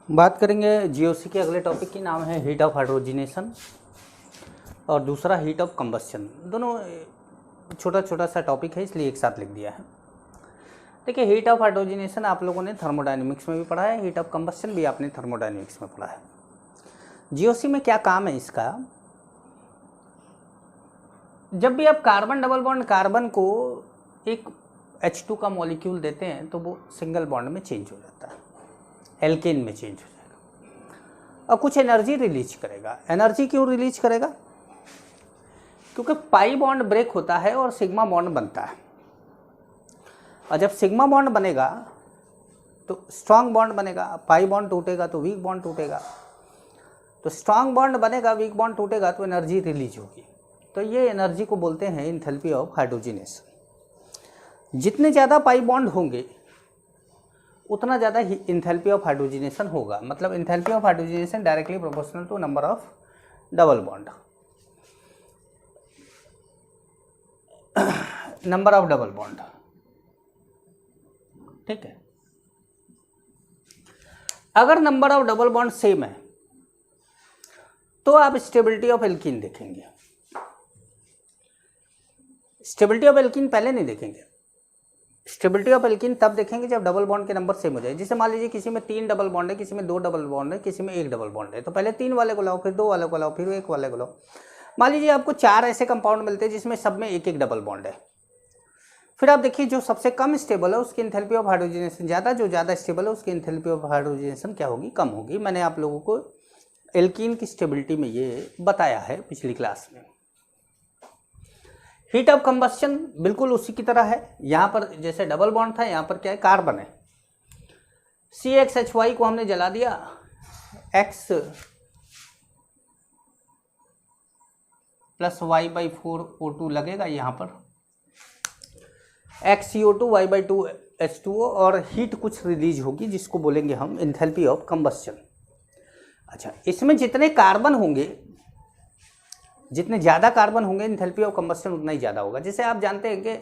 बात करेंगे जीओसी के अगले टॉपिक की। नाम है हीट ऑफ हाइड्रोजिनेशन और दूसरा हीट ऑफ कंबस्शन। दोनों छोटा छोटा सा टॉपिक है, इसलिए एक साथ लिख दिया है। देखिए, हीट ऑफ हाइड्रोजिनेशन आप लोगों ने थर्मोडायनेमिक्स में भी पढ़ा है, हीट ऑफ कंबस्शन भी आपने थर्मोडायनेमिक्स में पढ़ा है। जीओसी में क्या काम है इसका? जब भी आप कार्बन डबल बॉन्ड कार्बन को एक H2 का मॉलिक्यूल देते हैं तो वो सिंगल बॉन्ड में चेंज हो जाता है, एल्केन में चेंज हो जाएगा और कुछ एनर्जी रिलीज करेगा। एनर्जी क्यों रिलीज करेगा? क्योंकि पाई बॉन्ड ब्रेक होता है और सिग्मा बॉन्ड बनता है, और जब सिग्मा बॉन्ड बनेगा तो स्ट्रांग बॉन्ड बनेगा, पाई बॉन्ड टूटेगा तो वीक बॉन्ड टूटेगा। तो स्ट्रांग बॉन्ड बनेगा, वीक बॉन्ड टूटेगा तो एनर्जी रिलीज होगी। तो ये एनर्जी को बोलते हैं एंथैल्पी ऑफ हाइड्रोजिनेशन। जितने ज़्यादा पाई बॉन्ड होंगे उतना ज़्यादा एंथैल्पी ऑफ हाइड्रोजिनेशन होगा। मतलब enthalpy of hydrogenation directly proportional to number of double bond, number of double bond. ठीक है, अगर number of double bond same है तो आप स्टेबिलिटी ऑफ एल्कीन देखेंगे। स्टेबिलिटी ऑफ एल्कीन पहले नहीं देखेंगे। स्टेबिलिटी ऑफ एल्कीन तब देखेंगे जब डबल बॉन्ड के नंबर सेम हो जाए। जैसे मान लीजिए किसी में 3 डबल बॉन्ड है, किसी में 2 डबल बॉन्ड है, किसी में 1 डबल बॉन्ड है, तो पहले 3 वाले को लाओ, फिर 2 वाले को लाओ, फिर 1 वाले को लाओ। मान लीजिए आपको 4 ऐसे कंपाउंड मिलते हैं जिसमें सब में 1-1 डबल बॉन्ड है। फिर आप देखिए जो सबसे कम स्टेबल है उसकी एंथैल्पी ऑफ हाइड्रोजिनेशन ज़्यादा, जो ज़्यादा स्टेबल है उसकी एंथैल्पी ऑफ हाइड्रोजिनेशन क्या होगी? कम होगी। मैंने आप लोगों को एल्कीन की स्टेबिलिटी में ये बताया है पिछली क्लास में। हीट ऑफ कंबस्शन बिल्कुल उसी की तरह है। यहाँ पर जैसे डबल बॉन्ड था, यहाँ पर क्या है? कार्बन है। CXHY को हमने जला दिया, X + Y/4 O2 लगेगा यहाँ पर, XCO2 Y/2 H2O, और हीट कुछ रिलीज होगी जिसको बोलेंगे हम एंथैल्पी ऑफ कंबस्शन। अच्छा, इसमें जितने कार्बन होंगे, जितने ज़्यादा कार्बन होंगे एंथैल्पी ऑफ कंबस्शन उतना ही ज़्यादा होगा। जैसे आप जानते हैं कि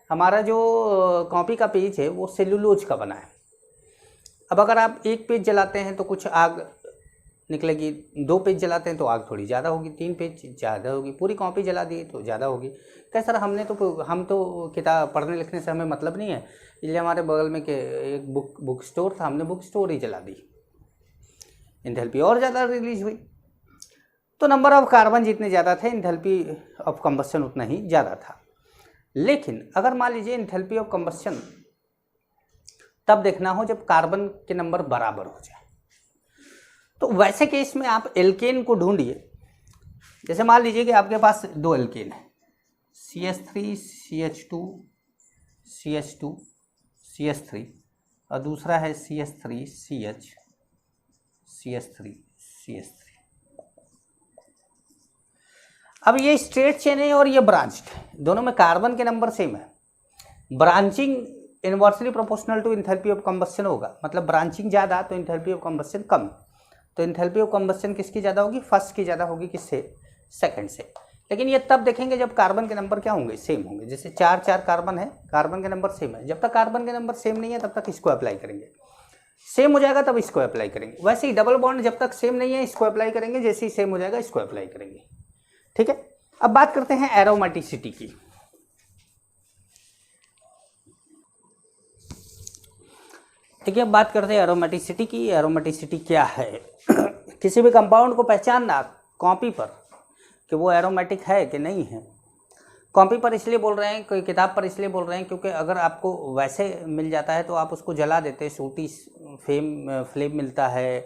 हमारा जो कॉपी का पेज है वो सेलुलोज का बना है। अब अगर आप एक पेज जलाते हैं तो कुछ आग निकलेगी, 2 पेज जलाते हैं तो आग थोड़ी ज़्यादा होगी, 3 पेज ज़्यादा होगी, पूरी कॉपी जला दी तो ज़्यादा होगी। क्या सर, हम तो किताब पढ़ने लिखने से हमें मतलब नहीं है, इसलिए हमारे बगल में के एक बुक स्टोर था, हमने बुक स्टोर ही जला दी, एंथैल्पी और ज़्यादा रिलीज हुई। तो नंबर ऑफ कार्बन जितने ज़्यादा थे एंथैल्पी ऑफ कंबस्शन उतना ही ज़्यादा था। लेकिन अगर मान लीजिए एंथैल्पी ऑफ कंबस्शन तब देखना हो जब कार्बन के नंबर बराबर हो जाए, तो वैसे केस में आप एल्केन को ढूंढिए। जैसे मान लीजिए कि आपके पास 2 एल्केन है, CH3 CH2 CH2 CH3, और दूसरा है CH3 CH CH3 CH3। अब ये स्ट्रेट चेन है और ये ब्रांच्ड है, दोनों में कार्बन के नंबर सेम है। Branching inversely proportional to enthalpy of combustion होगा, मतलब ब्रांचिंग ज़्यादा तो एंथैल्पी ऑफ कंबस्शन कम। तो एंथैल्पी ऑफ कंबस्शन किसकी ज़्यादा होगी? फर्स्ट की ज़्यादा होगी। किससे? सेकंड से। लेकिन ये तब देखेंगे जब कार्बन के नंबर क्या होंगे? सेम होंगे। जैसे 4 कार्बन है, कार्बन के नंबर सेम है। जब तक कार्बन के नंबर सेम नहीं है तब तक इसको अप्लाई करेंगे, सेम हो जाएगा तब इसको अप्लाई करेंगे। वैसे ही डबल बॉन्ड जब तक सेम नहीं है इसको अप्लाई करेंगे, जैसे ही सेम हो जाएगा इसको अप्लाई करेंगे। ठीक है, अब बात करते हैं एरोमेटिसिटी की। देखिए, अब बात करते हैं एरोमेटिसिटी की। एरोमेटिसिटी क्या है? किसी भी कंपाउंड को पहचानना कॉपी पर कि वो एरोमेटिक है कि नहीं है। कॉपी पर इसलिए बोल रहे हैं, कोई किताब पर इसलिए बोल रहे हैं क्योंकि अगर आपको वैसे मिल जाता है तो आप उसको जला देते हैं, सूटी फ्लेम मिलता है,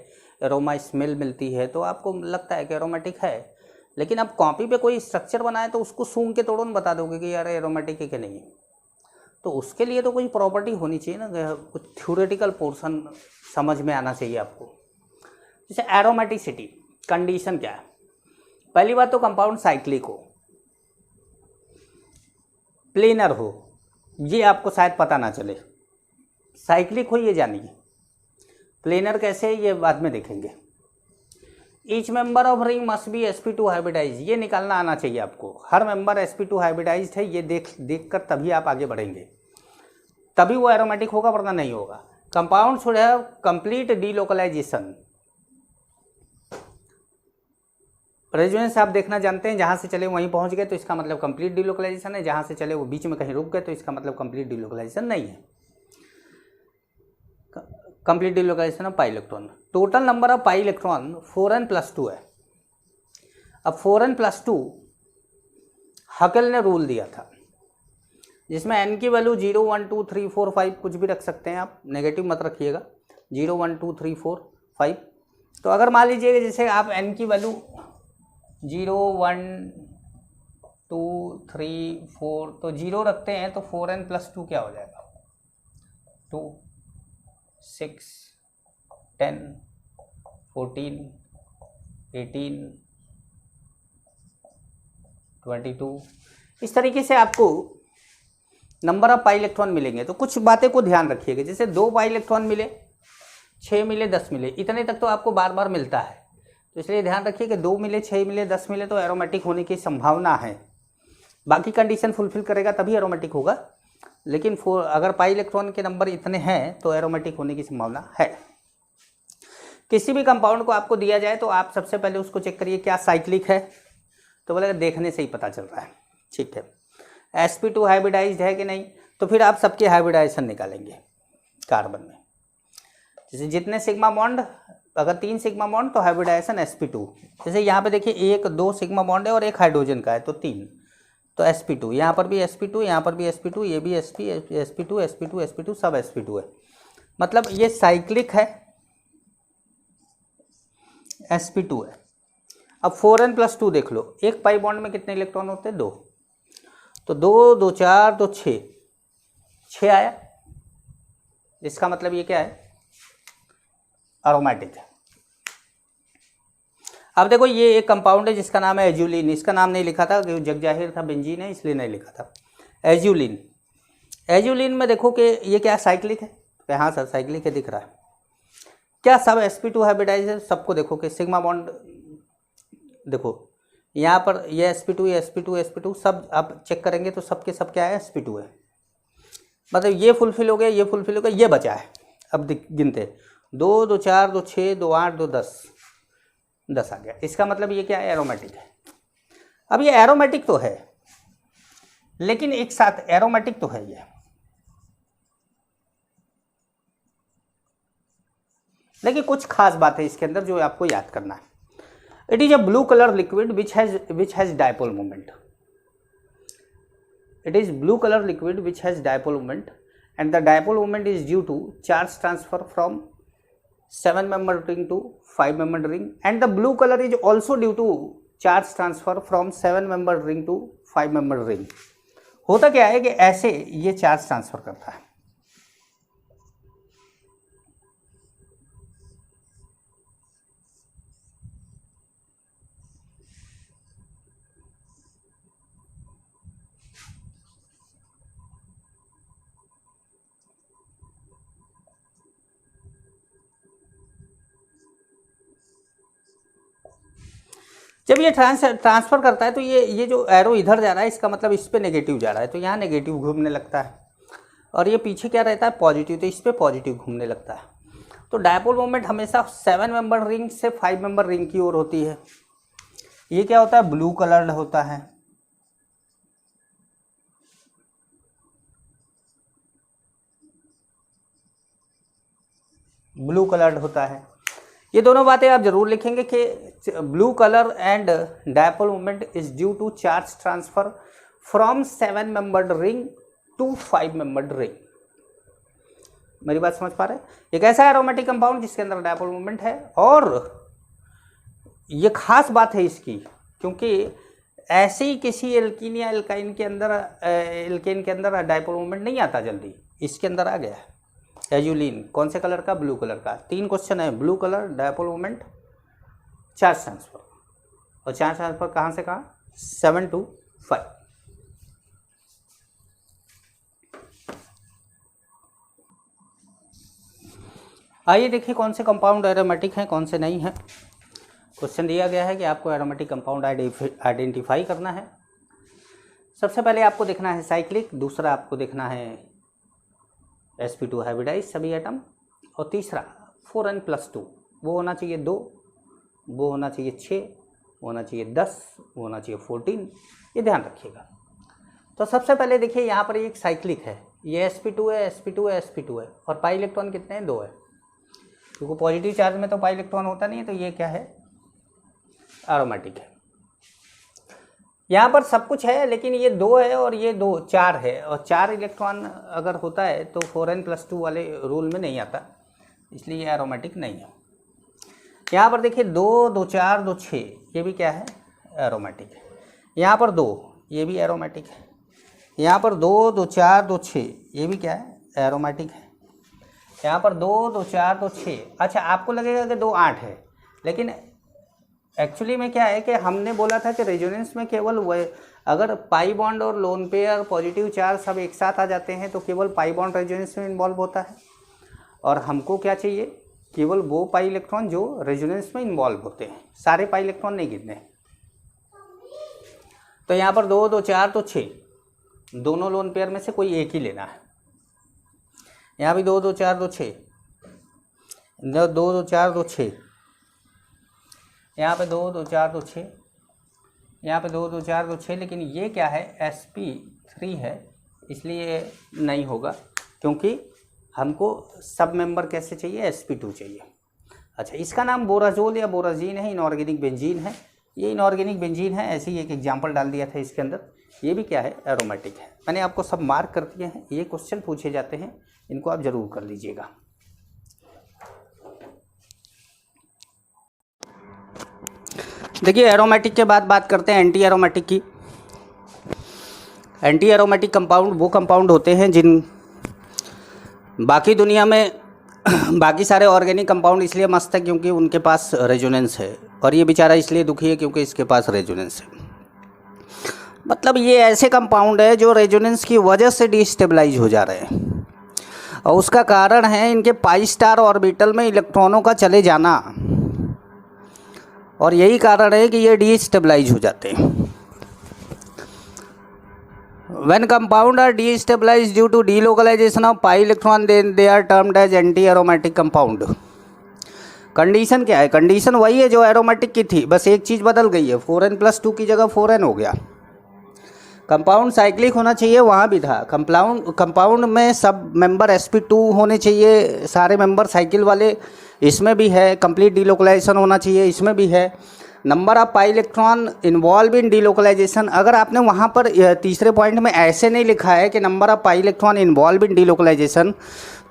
एरोमा स्मेल मिलती है, तो आपको लगता है कि एरोमेटिक है। लेकिन अब कॉपी पे कोई स्ट्रक्चर बनाए तो उसको सूंघ के तोड़ो बता दोगे कि यार एरोमेटिक है कि नहीं है। तो उसके लिए तो कोई प्रॉपर्टी होनी चाहिए ना, कुछ थ्योरेटिकल पोर्शन समझ में आना चाहिए आपको। जैसे एरोमेटिसिटी कंडीशन क्या है? पहली बात तो कंपाउंड साइक्लिक हो, प्लेनर हो, ये आपको शायद पता ना चले। साइक्लिक हो ये जानिए, प्लेनर कैसे ये बाद में देखेंगे। Each member of ring must be sp2 hybridize, ये निकालना आना चाहिए आपको। हर मेंबर sp2 हाइब्रिडाइज्ड है, ये देख कर तभी आप आगे बढ़ेंगे, तभी वो एरोमेटिक होगा, वरना नहीं होगा। Compound should have complete delocalization. Resonance आप देखना जानते हैं, जहां से चले वहीं पहुंच गए तो इसका मतलब कंप्लीट डीलोकलाइजेशन है, जहां से चले वो बीच में कहीं रुक गए तो इसका मतलब कंप्लीट डीलोकलाइजेशन नहीं है। Complete delocalization of pi electron. Total number of pi electron 4n+2 है। अब 4n+2 हकेल ने रूल दिया था, जिसमें n की वैल्यू 0 1 2 3 4 5 कुछ भी रख सकते हैं आप, नेगेटिव मत रखिएगा। 0 1 2 3 4 5। तो अगर मान लीजिए जैसे आप n की वैल्यू 0 1 2 3 4 तो 0 रखते हैं तो 4n+2 क्या हो जाएगा? 2 6 10 14 18 22। इस तरीके से आपको नंबर ऑफ पाई इलेक्ट्रॉन मिलेंगे। तो कुछ बातें को ध्यान रखिएगा, जैसे 2 पाई इलेक्ट्रॉन मिले, 6 मिले, 10 मिले, इतने तक तो आपको बार बार मिलता है। तो इसलिए ध्यान रखिए कि 2 मिले, 6 मिले, 10 मिले तो एरोमेटिक होने की संभावना है। बाकी कंडीशन फुलफिल करेगा तभी एरोमेटिक होगा, लेकिन अगर पाई इलेक्ट्रॉन के नंबर इतने हैं तो एरोमेटिक होने की संभावना है। किसी भी कंपाउंड को आपको दिया जाए तो आप सबसे पहले उसको चेक करिए क्या साइक्लिक है, तो बोलेगा देखने से ही पता चल रहा है। ठीक है, sp2 हाइब्रिडाइज्ड है कि नहीं, तो फिर आप सबके हाइब्रिडाइजेशन निकालेंगे कार्बन में। जैसे जितने सिग्मा बॉन्ड, अगर 3 सिग्मा बॉन्ड तो हाइब्रिडाइजेशन sp2। जैसे यहाँ पे देखिए 1 2 सिग्मा बॉन्ड है और 1 हाइड्रोजन का है तो 3, तो sp2। यहाँ पर भी sp2, यहाँ पर भी sp2, ये भी sp2 sp2 sp2 सब sp2 है, मतलब ये साइक्लिक है, sp2 है। अब 4n+2 देख लो, एक पाई बॉन्ड में कितने इलेक्ट्रॉन होते हैं? 2, तो 2 2 4 तो 6 आया। इसका मतलब ये क्या है? एरोमेटिक है। अब देखो ये एक कंपाउंड है जिसका नाम है एजुलिन। इसका नाम नहीं लिखा था क्योंकि जगजाहिर था बेंजीन है, इसलिए नहीं लिखा था। एजुलिन, एजुलिन में देखो कि ये क्या साइक्लिक है? तो हाँ सर साइक्लिक है, दिख रहा है। क्या सब sp2 हाइब्रिडाइज है? सबको देखो कि सिग्मा बॉन्ड देखो यहाँ पर ये sp2 ये sp2 सब आप चेक करेंगे तो सबके सब क्या है? sp2 है। मतलब ये फुलफिल हो गया, ये फुलफिल हो गया, ये बचा है। अब गिनते 2 2 4 2 6 2 8 2 10 आ गया। इसका मतलब ये क्या है? एरोमेटिक है। अब ये एरोमेटिक तो है, लेकिन एक साथ एरोमेटिक तो है ये, लेकिन कुछ खास बात है इसके अंदर जो आपको याद करना है। It is a blue colour liquid which has dipole moment. It is blue color liquid which has dipole moment, and the dipole moment is due to charge transfer from 7-member ring to 5-member ring, and the blue color is also due to charge transfer from 7-member ring to 5-member ring। होता क्या है कि ऐसे ये charge transfer करता है। जब ये ट्रांसफर करता है तो ये जो एरो इधर जा रहा है इसका मतलब इस पे नेगेटिव जा रहा है, तो यहाँ नेगेटिव घूमने लगता है, और ये पीछे क्या रहता है? पॉजिटिव, तो इस पे पॉजिटिव घूमने लगता है। तो डायपोल मोमेंट हमेशा 7-member रिंग से 5-member रिंग की ओर होती है। ये क्या होता है? ब्लू कलर्ड होता है। ब्लू कलर्ड होता है। ये दोनों बातें आप जरूर लिखेंगे कि blue colour and dipole moment is due to charge transfer from 7-membered ring to 5-membered ring. मेरी बात समझ पा रहे हैं? एक ऐसा एरोमेटिक कंपाउंड जिसके अंदर डायपोल मोमेंट है, और ये खास बात है इसकी, क्योंकि ऐसे ही किसी एल्कीन या एल्काइन के अंदर डायपोल मोमेंट नहीं आता जल्दी, इसके अंदर आ गया है। एजुलिन कौन से कलर का? ब्लू कलर का। 3 क्वेश्चन है, blue colour, dipole moment, charge transfer, और चार्ज ट्रांसफर कहाँ से कहाँ? 7 to 5। आइए देखिए कौन से कंपाउंड एरोमेटिक हैं, कौन से नहीं हैं। क्वेश्चन दिया गया है कि आपको एरोमेटिक कंपाउंड आइडेंटिफाई करना है। सबसे पहले आपको देखना है साइक्लिक, दूसरा आपको देखना है sp2 हाइब्रिडाइज सभी एटम, और तीसरा 4n+2, वो होना चाहिए 2, वो होना चाहिए 6, वो होना चाहिए 10, वो होना चाहिए 14। ये ध्यान रखिएगा। तो सबसे पहले देखिए यहाँ पर एक साइक्लिक है, ये sp2 है, sp2 है, sp2 है, और पाई इलेक्ट्रॉन कितने हैं? 2 है, क्योंकि पॉजिटिव चार्ज में तो पाई इलेक्ट्रॉन होता नहीं है, तो ये क्या है? एरोमेटिक है। यहाँ पर सब कुछ है, लेकिन ये 2 है और ये 2 4 है, और 4 इलेक्ट्रॉन अगर होता है तो 4n+2 वाले रूल में नहीं आता, इसलिए ये एरोमेटिक नहीं है। यहाँ पर देखिए 2 2 4 2 6, ये भी क्या है? एरोमेटिक है। यहाँ पर 2, ये भी एरोमेटिक है। यहाँ पर 2 2 4 2 6, ये भी क्या है? एरोमेटिक है। यहाँ पर 2 2 4 2 6। अच्छा, आपको लगेगा कि 2 8 है, लेकिन एक्चुअली में क्या है कि हमने बोला था कि रेजोनेंस में केवल वह, अगर पाई बॉन्ड और लोन पेयर पॉजिटिव चार्ज सब एक साथ आ जाते हैं तो केवल पाई बॉन्ड रेजोनेंस में इन्वॉल्व होता है, और हमको क्या चाहिए? केवल वो पाई इलेक्ट्रॉन जो रेजोनेंस में इन्वॉल्व होते हैं, सारे पाई इलेक्ट्रॉन नहीं गिनने। तो यहाँ पर 2 2 4 2 6, दोनों लोन पेयर में से कोई एक ही लेना है। यहाँ भी 2 2 4 2 6, 2 2 4 2 6, यहाँ पे 2 2 4 2 6, यहाँ पे 2 2 4 2 6, लेकिन ये क्या है? sp3 है, इसलिए नहीं होगा, क्योंकि हमको सब मेंबर कैसे चाहिए? sp2 चाहिए। अच्छा, इसका नाम बोराजोल या बोराजीन है, इनऑर्गेनिक बेंजीन है। ये इनऑर्गेनिक बेंजीन है, ऐसे ही एक एग्जाम्पल डाल दिया था इसके अंदर। ये भी क्या है? एरोमेटिक है। मैंने आपको सब मार्क कर दिए हैं, ये क्वेश्चन पूछे जाते हैं, इनको आप जरूर कर लीजिएगा। देखिए, एरोमेटिक के बाद बात करते हैं एंटी एरोमेटिक की। एंटी एरोमेटिक कंपाउंड वो कंपाउंड होते हैं जिन बाकी दुनिया में बाकी सारे ऑर्गेनिक कंपाउंड इसलिए मस्त है क्योंकि उनके पास रेजोनेंस है, और ये बेचारा इसलिए दुखी है क्योंकि इसके पास रेजोनेंस है। मतलब ये ऐसे कंपाउंड है जो रेजोनेंस की वजह से डिस्टेबलाइज हो जा रहे हैं, और उसका कारण है इनके पाई स्टार ऑर्बिटल में इलेक्ट्रॉनों का चले जाना, और यही कारण है कि ये डिस्टेबलाइज हो जाते हैं। When compound are destabilized due to delocalization of pi electron, then they are termed as anti-aromatic compound. Condition क्या है? कंडीशन वही है जो एरोमेटिक की थी, बस एक चीज़ बदल गई है, 4n+2 की जगह 4n हो गया। कंपाउंड साइक्लिक होना चाहिए, वहाँ भी था। कंपाउंड में सब मेंबर sp2 होने चाहिए, सारे मेंबर साइकिल वाले, इसमें भी है। कंप्लीट डिलोकलाइजेशन होना चाहिए, इसमें भी है। Number of pi electron involve in delocalisation, अगर आपने वहाँ पर तीसरे पॉइंट में ऐसे नहीं लिखा है कि number of pi electron involve in delocalisation,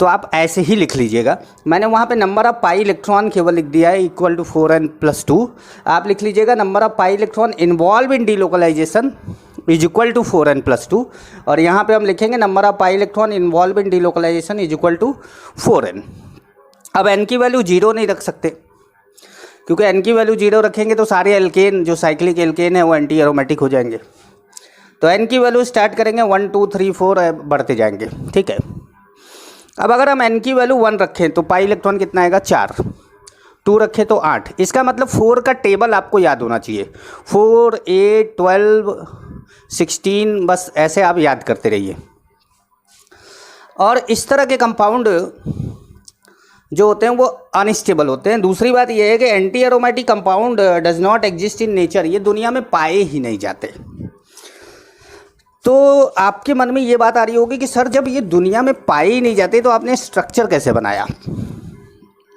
तो आप ऐसे ही लिख लीजिएगा। मैंने वहाँ पे नंबर ऑफ पाई इलेक्ट्रॉन केवल लिख दिया है इक्वल टू 4n+2। आप लिख लीजिएगा number of pi electron involve in delocalisation is equal to 4n+2, और यहाँ पे हम लिखेंगे number of pi electron involve in delocalisation is equal to 4n। अब n की वैल्यू 0 नहीं रख सकते, क्योंकि n की वैल्यू 0 रखेंगे तो सारे एल्केन जो साइक्लिक एल्केन है वो एंटी एरोमेटिक हो जाएंगे। तो n की वैल्यू स्टार्ट करेंगे 1 2 3 4 बढ़ते जाएंगे, ठीक है। अब अगर हम n की वैल्यू 1 रखें तो पाई इलेक्ट्रॉन कितना आएगा? 4। 2 रखें तो 8। इसका मतलब 4 का टेबल आपको याद होना चाहिए, 4 8 12 16, बस ऐसे आप याद करते रहिए। और इस तरह के कंपाउंड जो होते हैं वो अनस्टेबल होते हैं। दूसरी बात ये है कि anti aromatic compound does not exist in nature, ये दुनिया में पाए ही नहीं जाते। तो आपके मन में ये बात आ रही होगी कि सर जब ये दुनिया में पाए ही नहीं जाते तो आपने स्ट्रक्चर कैसे बनाया?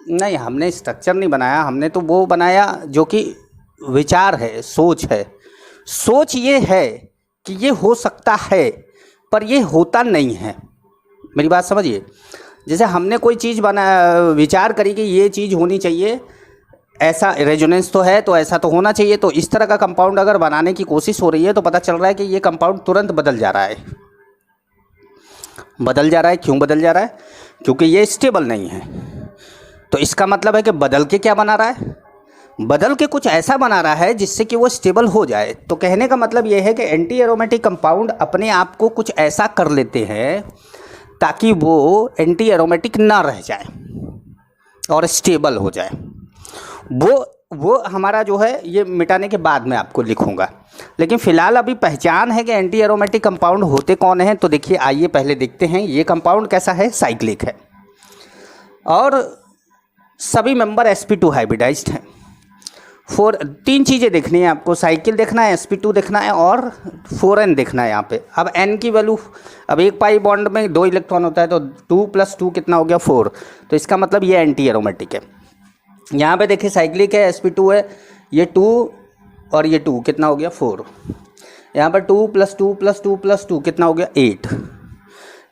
नहीं, हमने स्ट्रक्चर नहीं बनाया, हमने तो वो बनाया जो कि विचार है, सोच है। सोच ये है कि ये हो सकता है, पर ये होता नहीं है। मेरी बात समझिए, जैसे हमने कोई चीज़ विचार करी कि ये चीज़ होनी चाहिए, ऐसा रेजोनेंस तो है तो ऐसा तो होना चाहिए, तो इस तरह का कंपाउंड अगर बनाने की कोशिश हो रही है तो पता चल रहा है कि ये कंपाउंड तुरंत बदल जा रहा है। बदल जा रहा है, क्यों बदल जा रहा है? क्योंकि ये स्टेबल नहीं है। तो इसका मतलब है कि बदल के क्या बना रहा है? बदल के कुछ ऐसा बना रहा है जिससे कि वो स्टेबल हो जाए। तो कहने का मतलब ये है कि एंटी एरोमेटिक कंपाउंड अपने आप को कुछ ऐसा कर लेते हैं ताकि वो एंटी एरोमेटिक ना रह जाए और स्टेबल हो जाए। वो हमारा जो है ये मिटाने के बाद में आपको लिखूंगा, लेकिन फ़िलहाल अभी पहचान है कि एंटी एरोमेटिक कंपाउंड होते कौन हैं। तो देखिए, आइए पहले देखते हैं ये कंपाउंड कैसा है, साइक्लिक है। और सभी मेंबर sp2 हाइब्रिडाइज्ड हैं। तीन चीज़ें देखनी है आपको, साइकिल देखना है, sp2 देखना है और 4n देखना है यहाँ पे। अब n की वैल्यू, अब एक पाई बॉन्ड में 2 इलेक्ट्रॉन होता है तो 2 + 2 कितना हो गया 4, तो इसका मतलब ये एंटी एरोमेटिक है। यहाँ पे देखिए साइक्लिक है, sp2 है, ये 2 और ये 2 कितना हो गया 4। यहाँ पर 2 + 2 + 2 + 2 कितना हो गया 8।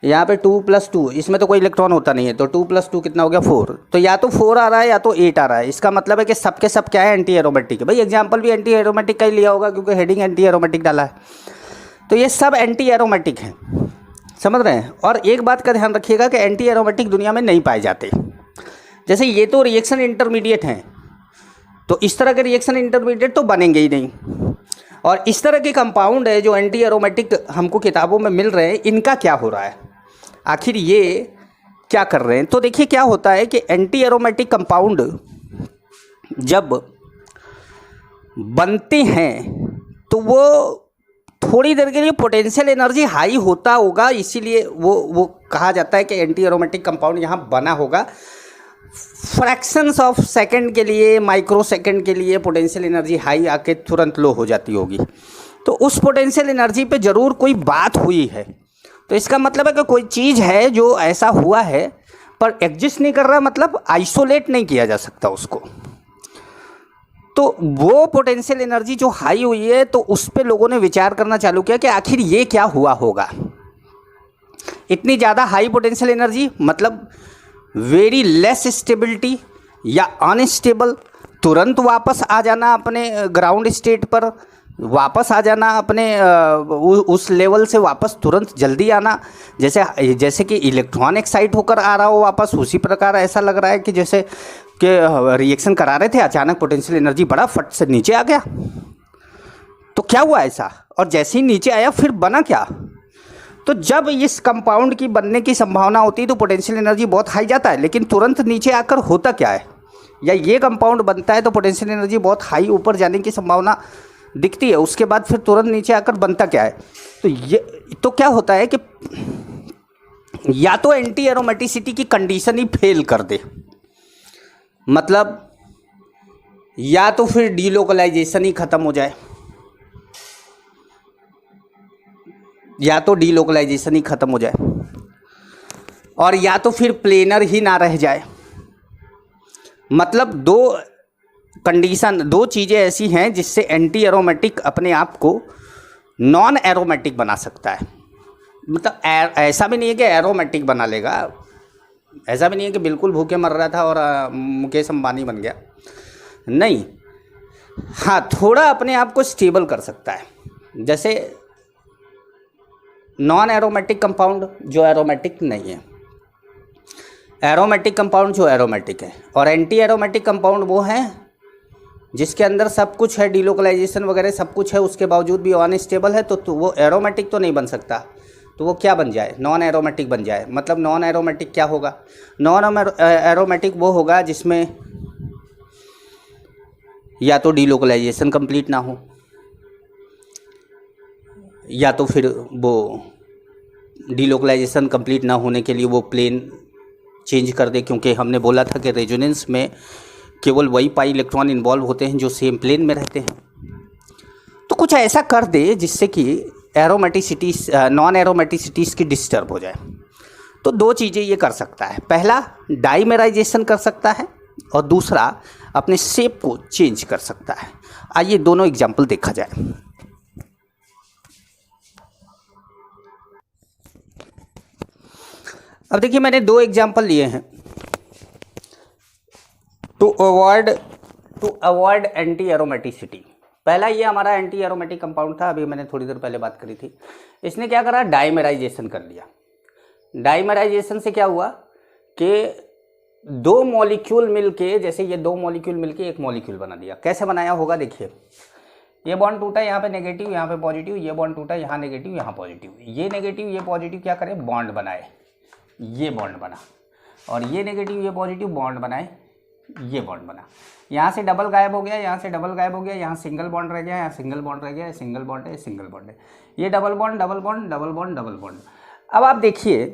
यहाँ पे 2 + 2, इसमें तो कोई इलेक्ट्रॉन होता नहीं है, तो 2 + 2 कितना हो गया 4। तो या तो 4 आ रहा है या तो 8 आ रहा है। इसका मतलब है कि सब के सब क्या है, एंटी एरोमेटिक है। भाई एग्जाम्पल भी एंटी एरोमेटिक का ही लिया होगा क्योंकि हेडिंग एंटी एरोमेटिक डाला है। तो ये सब एंटी एरोमेटिक हैं, समझ रहे हैं। और एक बात का ध्यान रखिएगा कि एंटी एरोमेटिक दुनिया में नहीं पाए जाते। जैसे ये तो रिएक्शन इंटरमीडिएट हैं, तो इस तरह के रिएक्शन इंटरमीडिएट तो बनेंगे ही नहीं। और इस तरह के कंपाउंड है जो एंटी एरोमेटिक हमको किताबों में मिल रहे हैं, इनका क्या हो रहा है, आखिर ये क्या कर रहे हैं। तो देखिए क्या होता है कि एंटी एरोमेटिक कंपाउंड जब बनते हैं तो वो थोड़ी देर के लिए पोटेंशियल एनर्जी हाई होता होगा, इसीलिए वो कहा जाता है कि एंटी एरोमेटिक कंपाउंड यहाँ बना होगा। फ्रैक्शंस ऑफ सेकंड के लिए, माइक्रो सेकंड के लिए पोटेंशियल एनर्जी हाई आके तुरंत लो हो जाती होगी। तो उस पोटेंशियल एनर्जी पे ज़रूर कोई बात हुई है। तो इसका मतलब है कि कोई चीज़ है जो ऐसा हुआ है पर एग्जिस्ट नहीं कर रहा, मतलब आइसोलेट नहीं किया जा सकता उसको। तो वो पोटेंशियल एनर्जी जो हाई हुई है, तो उस पे लोगों ने विचार करना चालू किया कि आखिर ये क्या हुआ होगा। इतनी ज़्यादा हाई पोटेंशियल एनर्जी मतलब वेरी लेस स्टेबिलिटी या अनस्टेबल, तुरंत वापस आ जाना अपने ग्राउंड स्टेट पर, वापस आ जाना अपने उस लेवल से वापस तुरंत जल्दी आना, जैसे कि इलेक्ट्रॉन एक्साइट होकर आ रहा हो वापस, उसी प्रकार ऐसा लग रहा है कि जैसे कि रिएक्शन करा रहे थे, अचानक पोटेंशियल एनर्जी बड़ा फट से नीचे आ गया। तो क्या हुआ ऐसा, और जैसे ही नीचे आया फिर बना क्या। तो जब इस कंपाउंड की बनने की संभावना होती है तो पोटेंशियल एनर्जी बहुत हाई जाता है, लेकिन तुरंत नीचे आकर होता क्या है, या ये कंपाउंड बनता है तो पोटेंशियल एनर्जी बहुत हाई ऊपर जाने की संभावना दिखती है, उसके बाद फिर तुरंत नीचे आकर बनता क्या है। तो ये तो क्या होता है कि या तो एंटी एरोमेटिसिटी की कंडीशन ही फेल कर दे, मतलब या तो फिर डीलोकलाइजेशन ही ख़त्म हो जाए, या तो डीलोकलाइजेशन ही ख़त्म हो जाए, और या तो फिर प्लेनर ही ना रह जाए। मतलब दो कंडीशन, दो चीज़ें ऐसी हैं जिससे एंटी एरोमेटिक अपने आप को नॉन एरोमेटिक बना सकता है। मतलब ऐसा भी नहीं है कि एरोमेटिक बना लेगा, ऐसा भी नहीं है कि बिल्कुल भूखे मर रहा था और मुकेश अंबानी बन गया, नहीं। हाँ, थोड़ा अपने आप को स्टेबल कर सकता है। जैसे नॉन एरोमेटिक कंपाउंड जो एरोमेटिक नहीं है, एरोमेटिक कंपाउंड जो एरोमेटिक है, और एंटी एरोमेटिक कंपाउंड वो है जिसके अंदर सब कुछ है, डीलोकलाइजेशन वगैरह सब कुछ है, उसके बावजूद भी अनस्टेबल है। तो वो एरोमेटिक तो नहीं बन सकता, तो वो क्या बन जाए, नॉन एरोमेटिक बन जाए। मतलब नॉन एरोमेटिक क्या होगा, नॉन एरोमेटिक वो होगा जिसमें या तो डीलोकलाइजेशन कंप्लीट ना हो, या तो फिर वो डीलोकलाइजेशन कंप्लीट ना होने के लिए वो प्लेन चेंज कर दे, क्योंकि हमने बोला था कि रेजोनेंस में केवल वही पाई इलेक्ट्रॉन इन्वॉल्व होते हैं जो सेम प्लेन में रहते हैं। तो कुछ ऐसा कर दे जिससे कि एरोमेटिसिटीज, नॉन एरोमेटिसिटीज़ की डिस्टर्ब हो जाए। तो दो चीज़ें ये कर सकता है, पहला डाइमेराइजेशन कर सकता है और दूसरा अपने शेप को चेंज कर सकता है। आइए दोनों एग्जाम्पल देखा जाए। अब देखिए मैंने दो एग्जाम्पल लिए हैं टू अवॉइड एंटी एरोमेटिसिटी। पहला ये हमारा एंटी एरोमेटिक कंपाउंड था, अभी मैंने थोड़ी देर पहले बात करी थी। इसने क्या करा, डाइमेराइजेशन कर लिया। डाइमेराइजेशन से क्या हुआ कि दो मॉलिक्यूल मिलके, जैसे ये दो मॉलिक्यूल मिलके एक मॉलिक्यूल बना दिया। कैसे बनाया होगा देखिए, ये बॉन्ड टूटा, यहाँ पे नेगेटिव यहाँ पे पॉजिटिव, ये बॉन्ड टूटा, यहाँ नेगेटिव यहाँ पॉजिटिव, ये नेगेटिव ये पॉजिटिव क्या करे, बॉन्ड बनाए, ये बॉन्ड बना, और ये नेगेटिव ये पॉजिटिव बॉन्ड बनाए, ये बॉन्ड बना। यहाँ से डबल गायब हो गया, यहाँ से डबल गायब हो गया, यहाँ सिंगल बॉन्ड रह गया, यहाँ सिंगल बॉन्ड रह गया, सिंगल बॉन्ड है, सिंगल बॉन्ड है, ये double bond double bond double bond double bond. अब आप देखिए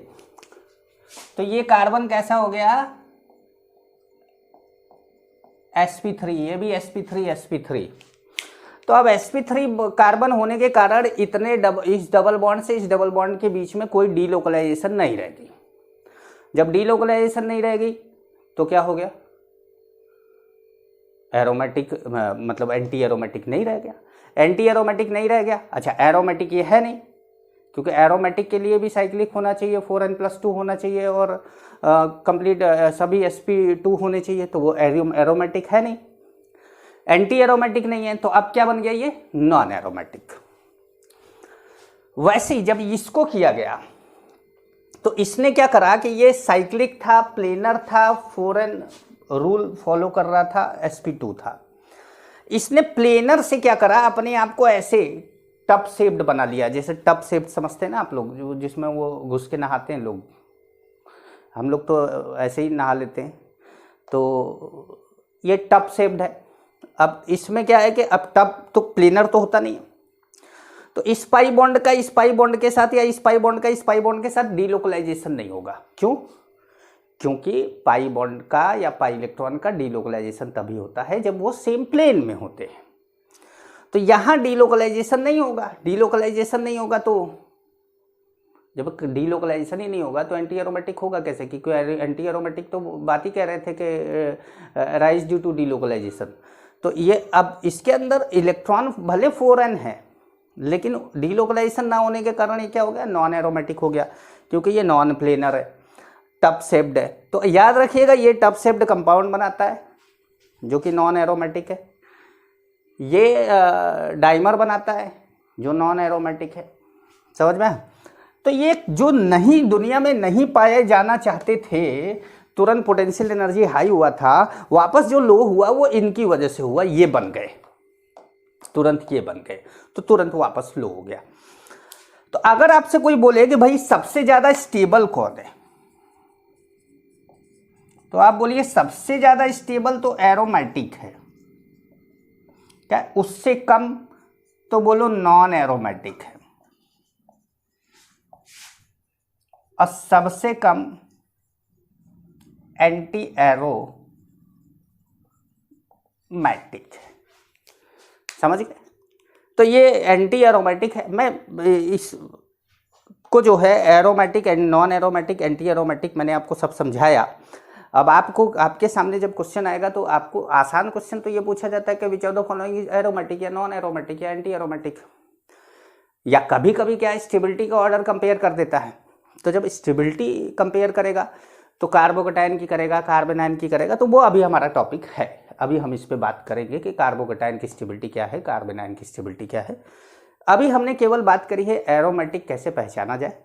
तो ये कार्बन कैसा हो गया, sp3, ये भी sp3 तो अब sp3 कार्बन होने के कारण इतने इस डबल बॉन्ड से इस डबल बॉन्ड के बीच में कोई डीलोकलाइजेशन नहीं रहेगी। जब डीलोकलाइजेशन नहीं रहेगी तो क्या हो गया, एरोमेटिक मतलब एंटी एरोमेटिक नहीं रह गया, एंटी एरोमेटिक नहीं रह गया। अच्छा एरोमेटिक ये है नहीं, क्योंकि एरोमेटिक के लिए भी साइक्लिक होना चाहिए, 4n+2 होना चाहिए और कंप्लीट सभी sp2 होने चाहिए, तो वो एरोमेटिक है नहीं, एंटी एरोमेटिक नहीं है। तो अब क्या बन गया, ये नॉन एरोमेटिक। वैसे ही जब इसको किया गया तो इसने क्या करा कि ये साइक्लिक था, प्लेनर था, 4n रूल फॉलो कर रहा था, sp2 था। इसने प्लेनर से क्या करा, अपने आप को ऐसे टब शेप्ड बना लिया, जैसे टब शेप्ड समझते हैं ना आप लोग, जो जिसमें वो घुस के नहाते हैं लोग, हम लोग तो ऐसे ही नहा लेते हैं, तो ये टब शेप्ड है। अब इसमें क्या है कि अब टब तो प्लेनर तो होता नहीं है, तो इस पाई बॉन्ड का इस पाई बॉन्ड के साथ या इस पाई बॉन्ड का इस पाई बॉन्ड के साथ डीलोकलाइजेशन नहीं होगा। क्यों? क्योंकि पाई बॉन्ड का या पाई इलेक्ट्रॉन का डीलोकलाइजेशन तभी होता है जब वो सेम प्लेन में होते हैं। तो यहाँ डीलोकलाइजेशन नहीं होगा, डीलोकलाइजेशन नहीं होगा तो जब डीलोकलाइजेशन ही नहीं होगा तो एंटी एरोमेटिक होगा कैसे? क्योंकि एंटी एरोमेटिक तो बात ही कह रहे थे कि राइज ड्यू टू डीलोकलाइजेशन। तो ये अब इसके अंदर इलेक्ट्रॉन भले 4n है, लेकिन डीलोकलाइजेशन ना होने के कारण ये क्या हो गया, नॉन एरोमेटिक हो गया, क्योंकि ये नॉन प्लेनर है, टब शेप्ड है। तो याद रखिएगा ये टब शेप्ड कंपाउंड बनाता है जो कि नॉन एरोमेटिक है, ये डाइमर बनाता है जो नॉन एरोमेटिक है। समझ में? तो ये जो नहीं दुनिया में नहीं पाए जाना चाहते थे, तुरंत पोटेंशियल एनर्जी हाई हुआ था, वापस जो लो हुआ वो इनकी वजह से हुआ, ये बन गए, तुरंत ये बन गए, तो तुरंत वापस लो हो गया। तो अगर आपसे कोई बोले कि भाई सबसे ज्यादा स्टेबल कौन है, तो आप बोलिए सबसे ज्यादा स्टेबल तो एरोमेटिक है। क्या उससे कम? तो बोलो नॉन एरोमेटिक है। और सबसे कम एंटी एरोमेटिक है। समझ गए? तो ये एंटी एरोमेटिक है। मैं इस को जो है aromatic and non aromatic, anti aromatic मैंने आपको सब समझाया। अब आपको आपके सामने जब क्वेश्चन आएगा तो आपको आसान क्वेश्चन तो ये पूछा जाता है कि which of the following is aromatic या नॉन एरोमेटिक या एंटी एरोमेटिक, या कभी कभी क्या है स्टेबिलिटी का ऑर्डर कंपेयर कर देता है। तो जब स्टेबिलिटी कंपेयर करेगा तो कार्बोकेटायन की करेगा, कार्बेनाइन की करेगा, तो वो अभी हमारा टॉपिक है। अभी हम इस पे बात करेंगे कि कार्बोकेटायन की स्टेबिलिटी क्या है, कार्बेनाइन की स्टेबिलिटी क्या है। अभी हमने केवल बात करी है एरोमेटिक कैसे पहचाना जाए,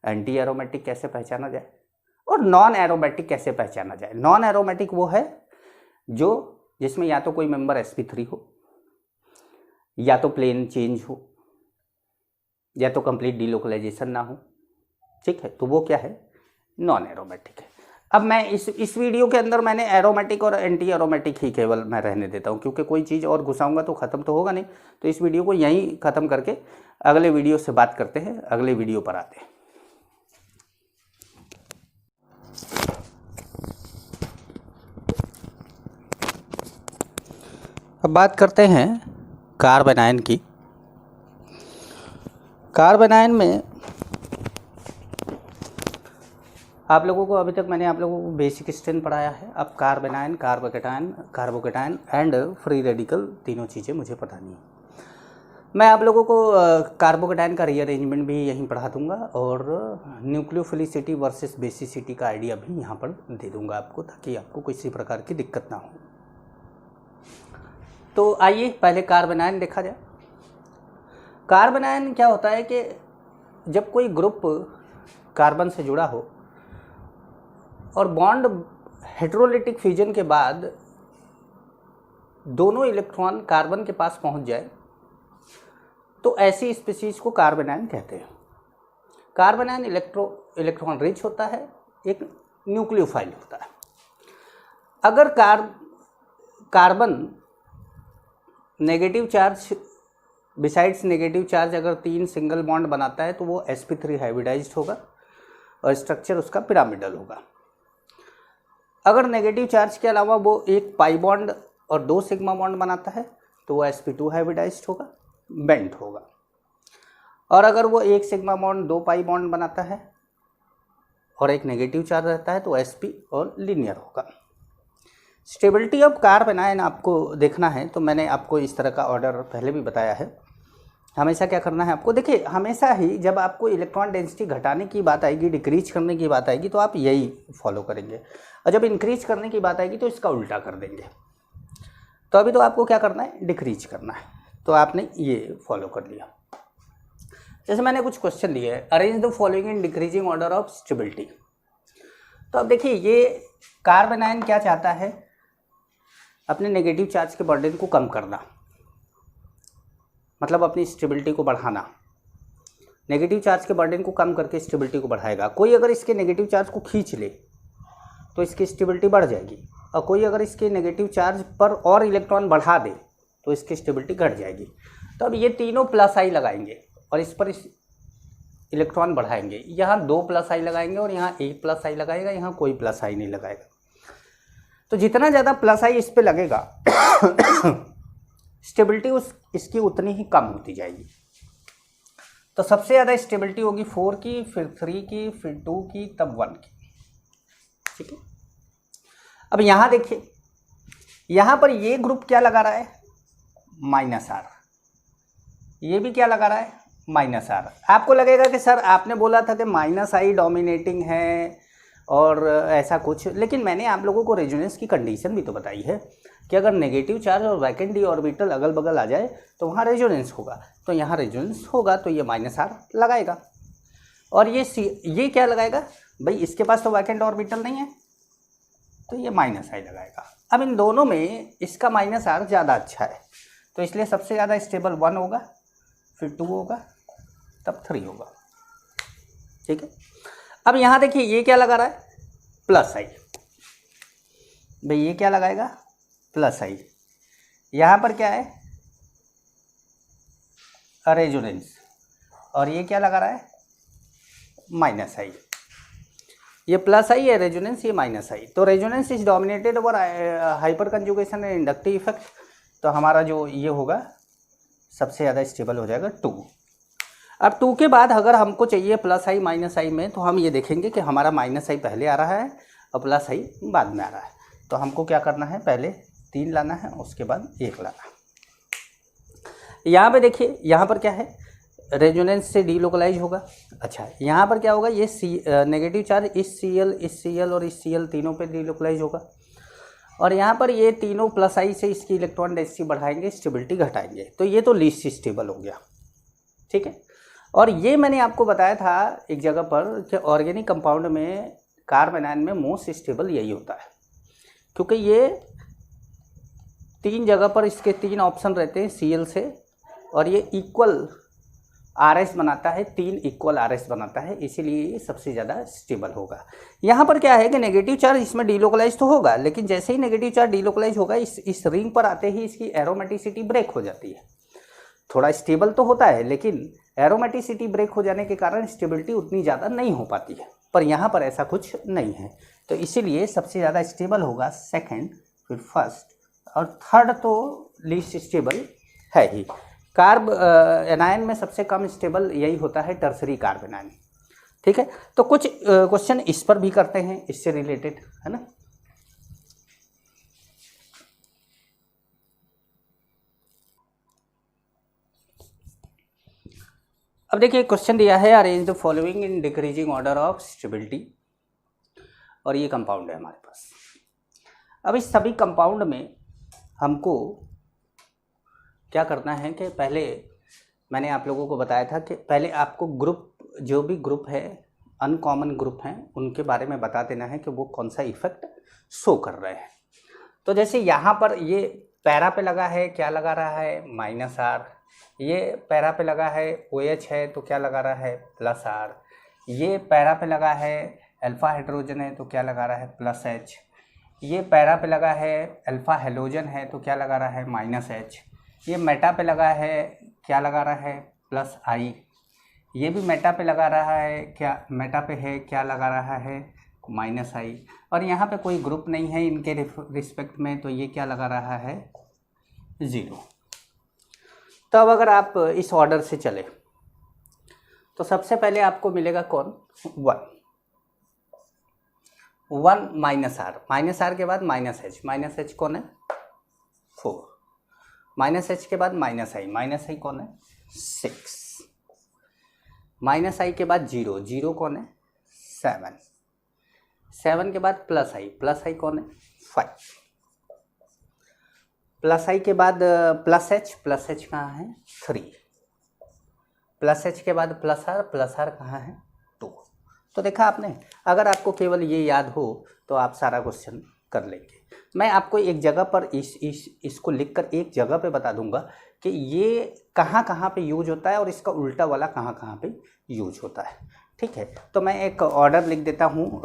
एंटी एरोमेटिक कैसे पहचाना जाए, और नॉन एरोमेटिक कैसे पहचाना जाए। नॉन एरोमेटिक वो है जो जिसमें या तो कोई मेंबर sp3 हो, या तो प्लेन चेंज हो, या तो कंप्लीट डीलोकलाइजेशन ना हो। ठीक है, तो वो क्या है, नॉन एरोमेटिक है। अब मैं इस वीडियो के अंदर मैंने एरोमेटिक और एंटी एरोमेटिक ही केवल मैं रहने देता हूँ, क्योंकि कोई चीज़ और घुसाऊंगा तो ख़त्म तो होगा नहीं। तो इस वीडियो को यहीं ख़त्म करके अगले वीडियो से बात करते हैं, अगले वीडियो पर आते हैं। अब बात करते हैं कार्बेनाइन की। कार्बेनाइन में आप लोगों को अभी तक मैंने आप लोगों को बेसिक स्ट्रेंथ पढ़ाया है। अब कार्बेनाइन, कार्बोकेटायन एंड फ्री रेडिकल तीनों चीज़ें मुझे पढ़ानी है। मैं आप लोगों को कार्बोकेटायन का रीअरेंजमेंट भी यहीं पढ़ा दूंगा और न्यूक्लियोफिलिसिटी वर्सेस बेसिसिटी का आइडिया भी यहाँ पर दे दूंगा आपको, ताकि आपको किसी प्रकार की दिक्कत ना हो। तो आइए पहले कार्बेनाइन देखा जाए। कार्बेनाइन क्या होता है कि जब कोई ग्रुप कार्बन से जुड़ा हो और बॉन्ड हेटेरोलिटिक फ्यूजन के बाद दोनों इलेक्ट्रॉन कार्बन के पास पहुंच जाए, तो ऐसी स्पीशीज को कार्बेनाइन कहते हैं। कार्बेनाइन इलेक्ट्रॉन रिच होता है, एक न्यूक्लियोफाइल होता है। अगर carbon negative charge besides negative charge अगर 3 सिंगल बॉन्ड बनाता है तो वो sp3 हाइब्रिडाइज्ड होगा और स्ट्रक्चर उसका पिरामिडल होगा। अगर नेगेटिव चार्ज के अलावा वो एक पाई बॉन्ड और 2 सिग्मा बॉन्ड बनाता है तो वो sp2 हाइब्रिडाइज्ड होगा, बेंट होगा। और अगर वो एक सिग्मा बॉन्ड 2 पाई बॉन्ड बनाता है और एक नेगेटिव चार्ज रहता है तो sp और लीनियर होगा। स्टेबिलिटी ऑफ कार्बन आयन आपको देखना है तो मैंने आपको इस तरह का ऑर्डर पहले भी बताया है। हमेशा क्या करना है आपको, देखिए हमेशा ही जब आपको इलेक्ट्रॉन डेंसिटी घटाने की बात आएगी, डिक्रीज करने की बात आएगी तो आप यही फॉलो करेंगे, और जब इंक्रीज करने की बात आएगी तो इसका उल्टा कर देंगे। तो अभी तो आपको क्या करना है, डिक्रीज करना है, तो आपने ये फॉलो कर लिया। जैसे मैंने कुछ क्वेश्चन दिए हैं, arrange the following in decreasing order of stability. तो अब देखिए ये कार्बन आयन क्या चाहता है, अपने नेगेटिव चार्ज के बर्डन को कम करना, मतलब अपनी स्टेबिलिटी को बढ़ाना। नेगेटिव चार्ज के बर्डन को कम करके स्टेबिलिटी को बढ़ाएगा। कोई अगर इसके नेगेटिव चार्ज को खींच ले तो इसकी स्टेबिलिटी बढ़ जाएगी, और कोई अगर इसके नेगेटिव चार्ज पर और इलेक्ट्रॉन बढ़ा दे तो इसकी स्टेबिलिटी घट जाएगी। तो अब ये तीनों प्लस आई लगाएंगे और इस पर इलेक्ट्रॉन बढ़ाएंगे। यहाँ 2 प्लस आई लगाएंगे और यहाँ 1 प्लस आई लगाएगा, यहाँ कोई प्लस आई नहीं लगाएगा। तो जितना ज़्यादा प्लस आई इस पर लगेगा स्टेबिलिटी इसकी उतनी ही कम होती जाएगी। तो सबसे ज़्यादा स्टेबिलिटी होगी 4 की, फिर 3 की, फिर 2 की, तब 1 की। ठीक है, अब यहाँ देखिए, यहाँ पर ये ग्रुप क्या लगा रहा है, -R। ये भी क्या लगा रहा है, -R। आपको लगेगा कि सर आपने बोला था कि -I डोमिनेटिंग है और ऐसा कुछ, लेकिन मैंने आप लोगों को रेजोनेंस की कंडीशन भी तो बताई है कि अगर नेगेटिव चार्ज और वैकेंट डी ऑर्बिटल अगल बगल आ जाए तो वहाँ रेजोनेंस होगा। तो यहाँ रेजोनेंस होगा तो ये -R लगाएगा, और ये क्या लगाएगा भाई, इसके पास तो वैकेंट ऑर्बिटल नहीं है तो ये -I लगाएगा। अब इन दोनों में इसका -R ज़्यादा अच्छा है, तो इसलिए सबसे ज़्यादा स्टेबल 1 होगा, फिर 2 होगा, तब 3 होगा। ठीक है, अब यहाँ देखिए ये क्या लगा रहा है, +I। भाई ये क्या लगाएगा, +I। यहाँ पर क्या है, रेजोनेंस, और ये क्या लगा रहा है, -I। ये +I है रेजोनेंस, ये -I। तो resonance is dominated over hyper conjugation and inductive effect. तो हमारा जो ये होगा सबसे ज़्यादा स्टेबल हो जाएगा 2। अब 2 के बाद अगर हमको चाहिए +I -I में, तो हम ये देखेंगे कि हमारा -I पहले आ रहा है और +I बाद में आ रहा है। तो हमको क्या करना है, पहले 3 लाना है, उसके बाद 1 लाना है। यहाँ पे देखिए, यहाँ पर क्या है, रेजोनेंस से डीलोकलाइज होगा। अच्छा, यहाँ पर क्या होगा, ये नेगेटिव चार्ज इस Cl और इस Cl तीनों पे डीलोकलाइज होगा, और यहाँ पर ये तीनों +I से इसकी इलेक्ट्रॉन डेंसिटी बढ़ाएंगे, स्टेबिलिटी घटाएंगे। तो ये तो लीस्ट स्टेबल हो गया। ठीक है, और ये मैंने आपको बताया था एक जगह पर कि ऑर्गेनिक कंपाउंड में कार्बन आयन में मोस्ट स्टेबल यही होता है, क्योंकि ये 3 जगह पर इसके 3 ऑप्शन रहते हैं Cl से, और ये इक्वल RS बनाता है, 3 इक्वल RS बनाता है, इसीलिए ये सबसे ज़्यादा स्टेबल होगा। यहाँ पर क्या है कि नेगेटिव चार्ज इसमें डीलोकलाइज तो होगा, लेकिन जैसे ही नेगेटिव चार्ज डीलोकलाइज होगा इस रिंग पर आते ही इसकी एरोमेटिसिटी ब्रेक हो जाती है। थोड़ा स्टेबल तो होता है, लेकिन एरोमेटिसिटी ब्रेक हो जाने के कारण स्टेबिलिटी उतनी ज़्यादा नहीं हो पाती है, पर यहाँ पर ऐसा कुछ नहीं है। तो इसीलिए सबसे ज़्यादा स्टेबल होगा 2nd, फिर 1st, और 3rd तो लीस्ट स्टेबल है ही। एनायन में सबसे कम स्टेबल यही होता है, टर्सरी कार्बन आयन। ठीक है, तो कुछ क्वेश्चन इस पर भी करते हैं, इससे रिलेटेड, है ना। अब देखिए क्वेश्चन दिया है, arrange the following in decreasing order of stability, और ये कंपाउंड है हमारे पास। अब इस सभी कंपाउंड में हमको क्या करना है कि पहले मैंने आप लोगों को बताया था कि पहले आपको ग्रुप, जो भी ग्रुप है, अनकॉमन ग्रुप हैं, उनके बारे में बता देना है कि वो कौन सा इफेक्ट शो कर रहे हैं। तो जैसे यहाँ पर ये पैरा पे लगा है, क्या लगा रहा है, -R। ये पैरा पे लगा है, OH है, तो क्या लगा रहा है, +R। ये पैरा पे लगा है, अल्फा हाइड्रोजन है, तो क्या लगा रहा है, +H। ये पैरा पे लगा है, अल्फा हेलोजन है, तो क्या लगा रहा है, -H। ये मेटा पे लगा है, क्या लगा रहा है, +I। ये भी मेटा पे लगा रहा है, क्या मेटा पे है, क्या लगा रहा है, माइनस आई, और यहाँ पे कोई ग्रुप नहीं है इनके रिस्पेक्ट में, तो ये क्या लगा रहा है 0। तो अब अगर आप इस ऑर्डर से चले तो सबसे पहले आपको मिलेगा कौन 1 माइनस आर के बाद माइनस एच कौन है 4, माइनस एच के बाद माइनस आई कौन है 6, माइनस आई के बाद 0 कौन है 7 के बाद प्लस आई कौन है 5, प्लस आई के बाद प्लस एच कहाँ है 3, प्लस एच के बाद प्लस आर कहाँ है 2। तो देखा आपने, अगर आपको केवल ये याद हो तो आप सारा क्वेश्चन कर लेंगे। मैं आपको एक जगह पर इसको लिखकर एक जगह पे बता दूंगा कि ये कहाँ पे यूज होता है और इसका उल्टा वाला कहाँ पे यूज होता है। ठीक है, तो मैं एक ऑर्डर लिख देता हूँ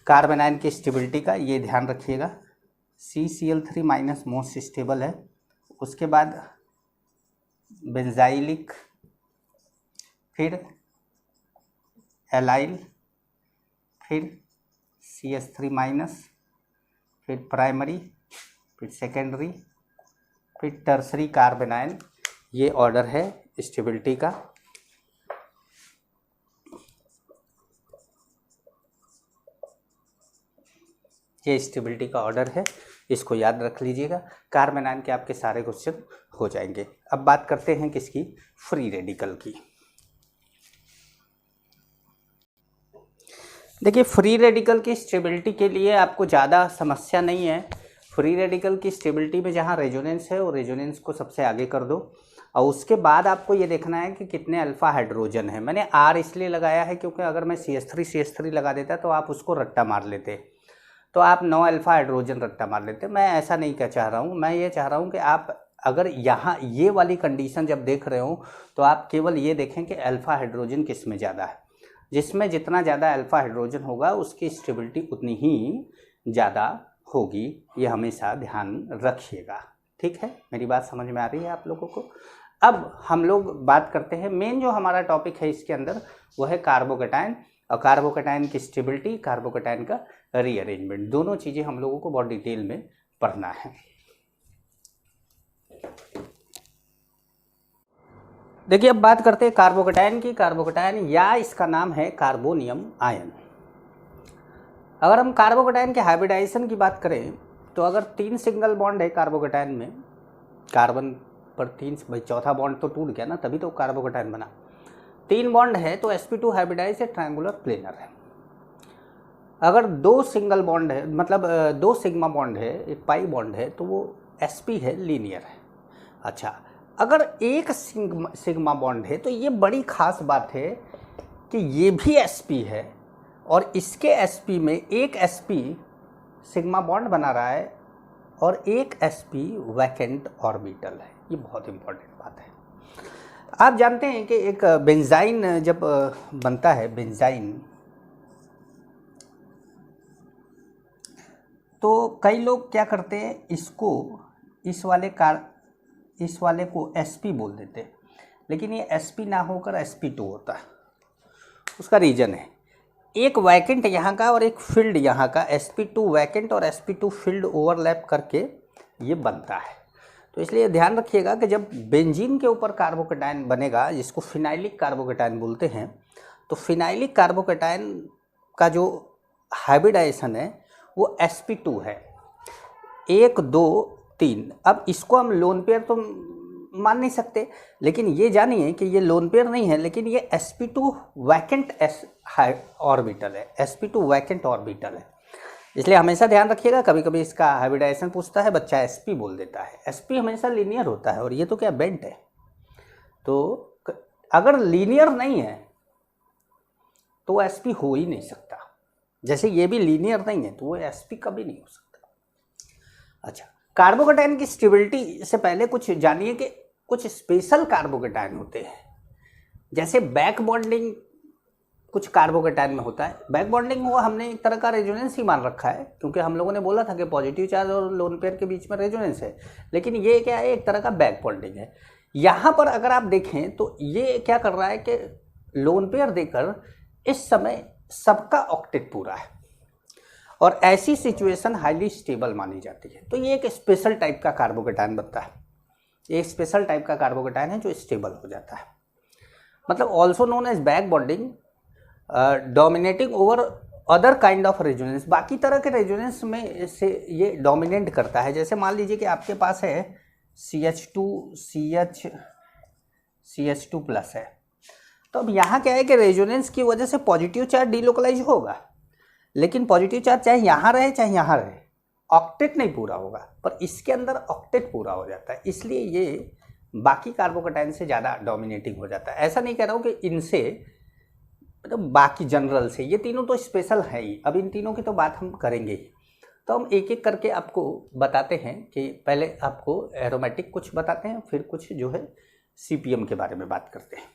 कार्बन आयन की स्टेबिलिटी का, ये ध्यान रखिएगा। CCl3 माइनस मोस्ट स्टेबल है, उसके बाद बेंजाइलिक, फिर एलाइल, फिर CH3 माइनस, फिर प्राइमरी, फिर सेकेंडरी, फिर टर्सरी कार्बन आयन। ये ऑर्डर है स्टेबिलिटी का। ये स्टेबिलिटी का ऑर्डर है, इसको याद रख लीजिएगा। कार्बन आयन के आपके सारे क्वेश्चन हो जाएंगे। अब बात करते हैं किसकी, फ्री रेडिकल की। देखिए, फ्री रेडिकल की स्टेबिलिटी के लिए आपको ज़्यादा समस्या नहीं है। फ्री रेडिकल की स्टेबिलिटी में जहाँ रेजोनेंस है वो रेजोनेंस को सबसे आगे कर दो, और उसके बाद आपको ये देखना है कि कितने अल्फ़ा हाइड्रोजन है। मैंने R इसलिए लगाया है क्योंकि अगर मैं CH3 लगा देता तो आप उसको रट्टा मार लेते, तो आप 9 अल्फ़ा हाइड्रोजन रट्टा मार लेते। मैं ऐसा नहीं क्या चाह रहा हूँ, मैं ये चाह रहा हूँ कि आप अगर यहाँ ये वाली कंडीशन जब देख रहे हो तो आप केवल ये देखें कि अल्फ़ा हाइड्रोजन किस में ज़्यादा है। जिसमें जितना ज़्यादा अल्फ़ा हाइड्रोजन होगा उसकी स्टेबिलिटी उतनी ही ज़्यादा होगी, ये हमेशा ध्यान रखिएगा। ठीक है, मेरी बात समझ में आ रही है आप लोगों को। अब हम लोग बात करते हैं, मेन जो हमारा टॉपिक है इसके अंदर वो है कार्बोकैटायन, और कार्बोकैटायन की स्टेबिलिटी, कार्बोकैटायन का रीअरेंजमेंट। दोनों चीज़ें हम लोगों को बहुत डिटेल में पढ़ना है। देखिए, अब बात करते हैं कार्बोकैटायन की। कार्बोकैटायन या इसका नाम है कार्बोनियम आयन। अगर हम कार्बोकैटायन के हाइब्रिडाइजेशन की बात करें तो अगर 3 सिंगल बॉन्ड है कार्बोकैटायन में, कार्बन पर 3, भाई चौथा बॉन्ड तो टूट गया ना, तभी तो कार्बोकैटायन बना। 3 बॉन्ड है तो sp2 हाइब्रिडाइज है, ट्रायंगुलर प्लेनर है। अगर 2 सिंगल बॉन्ड है, मतलब 2 सिग्मा बॉन्ड है, एक पाई बॉन्ड है, तो वो sp है, लीनियर है। अच्छा, अगर एक सिग्मा बॉन्ड है तो ये बड़ी खास बात है कि ये भी sp है और इसके sp में एक sp सिग्मा बॉन्ड बना रहा है और एक sp वैकेंट ऑर्बिटल है। ये बहुत इंपॉर्टेंट बात है। आप जानते हैं कि एक बेंजाइन जब बनता है, बेंजाइन, तो कई लोग क्या करते हैं, इसको इस वाले को sp बोल देते हैं, लेकिन ये sp ना होकर sp2 होता है। उसका रीजन है एक वैकेंट यहाँ का और एक फील्ड यहाँ का, sp2 वैकेंट और sp2 फील्ड ओवरलैप करके ये बनता है। तो इसलिए ध्यान रखिएगा कि जब बेंजीन के ऊपर कार्बोकैटायन बनेगा, जिसको फिनाइलिक कार्बोकैटायन बोलते हैं, तो फिनाइलिक कार्बोकैटायन का जो हाइब्रिडाइजेशन है वो sp2 है, 1 2 3। अब इसको हम लोन पेयर तो मान नहीं सकते, लेकिन ये जानिए कि ये लोन पेयर नहीं है, लेकिन ये sp2 वैकेंट ऑर्बिटल है, sp2 वैकेंट ऑर्बिटल है। इसलिए हमेशा ध्यान रखिएगा, कभी कभी इसका हाइब्रिडाइजेशन पूछता है, बच्चा sp बोल देता है। sp हमेशा लीनियर होता है और ये तो क्या बेंट है। तो अगर लीनियर नहीं है तो sp हो ही नहीं सकता, जैसे ये भी लीनियर नहीं है तो वो sp कभी नहीं हो सकता। अच्छा, कार्बोकैटायन की स्टेबिलिटी से पहले कुछ जानिए कि कुछ स्पेशल कार्बोकैटायन होते हैं। जैसे बैक बॉन्डिंग कुछ कार्बोकैटायन में होता है। बैक बॉन्डिंग हुआ, हमने एक तरह का रेजोनेंस ही मान रखा है, क्योंकि हम लोगों ने बोला था कि पॉजिटिव चार्ज और लोन पेयर के बीच में रेजोनेंस है, लेकिन ये क्या है, एक तरह का बैक बॉन्डिंग है। यहाँ पर अगर आप देखें तो ये क्या कर रहा है कि लोन पेयर देकर इस समय सबका ऑक्टेट पूरा है और ऐसी सिचुएशन हाईली स्टेबल मानी जाती है। तो ये एक स्पेशल टाइप का कार्बोकेटायन बनता है, ये स्पेशल टाइप का कार्बोकेटायन है जो स्टेबल हो जाता है। मतलब also known as back bonding dominating over other kind of resonance. बाकी तरह के रेजोनेंस में से ये डोमिनेट करता है। जैसे मान लीजिए कि आपके पास है CH2 प्लस है, तो अब यहाँ क्या है कि रेजोनेंस की वजह से पॉजिटिव चार्ज डिलोकलाइज होगा, लेकिन पॉजिटिव चार्ज चाहे यहाँ रहे चाहे यहाँ रहे, ऑक्टेट नहीं पूरा होगा, पर इसके अंदर ऑक्टेट पूरा हो जाता है, इसलिए ये बाकी कार्बोकेटायन से ज़्यादा डोमिनेटिंग हो जाता है। ऐसा नहीं कह रहा हूँ कि इनसे मतलब बाकी जनरल से, ये तीनों तो स्पेशल है ही, अब इन तीनों की तो बात हम करेंगे ही। तो हम एक एक करके आपको बताते हैं कि पहले आपको एरोमेटिक कुछ बताते हैं, फिर कुछ जो है CPM के बारे में बात करते हैं।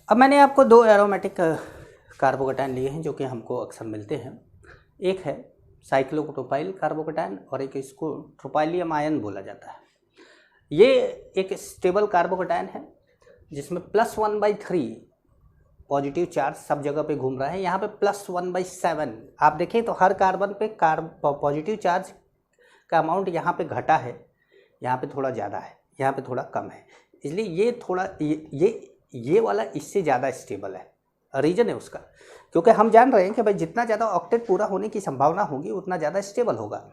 अब मैंने आपको दो एरोमेटिक कार्बोकेटायन लिए हैं जो कि हमको अक्सर मिलते हैं। एक है साइक्लोप्रोपाइल कार्बोकेटायन और एक इसको ट्रोपाइलियम आयन बोला जाता है। ये एक स्टेबल कार्बोकेटायन है जिसमें +1/3 पॉजिटिव चार्ज सब जगह पे घूम रहा है। यहाँ पे +1/7 आप देखें तो हर कार्बन पे पॉजिटिव चार्ज का अमाउंट यहाँ पे घटा है, यहाँ पे थोड़ा ज़्यादा है, यहाँ पे थोड़ा कम है, इसलिए ये थोड़ा ये वाला इससे ज़्यादा स्टेबल है। रीज़न है उसका, क्योंकि हम जान रहे हैं कि भाई जितना ज़्यादा ऑक्टेट पूरा होने की संभावना होगी उतना ज़्यादा स्टेबल होगा।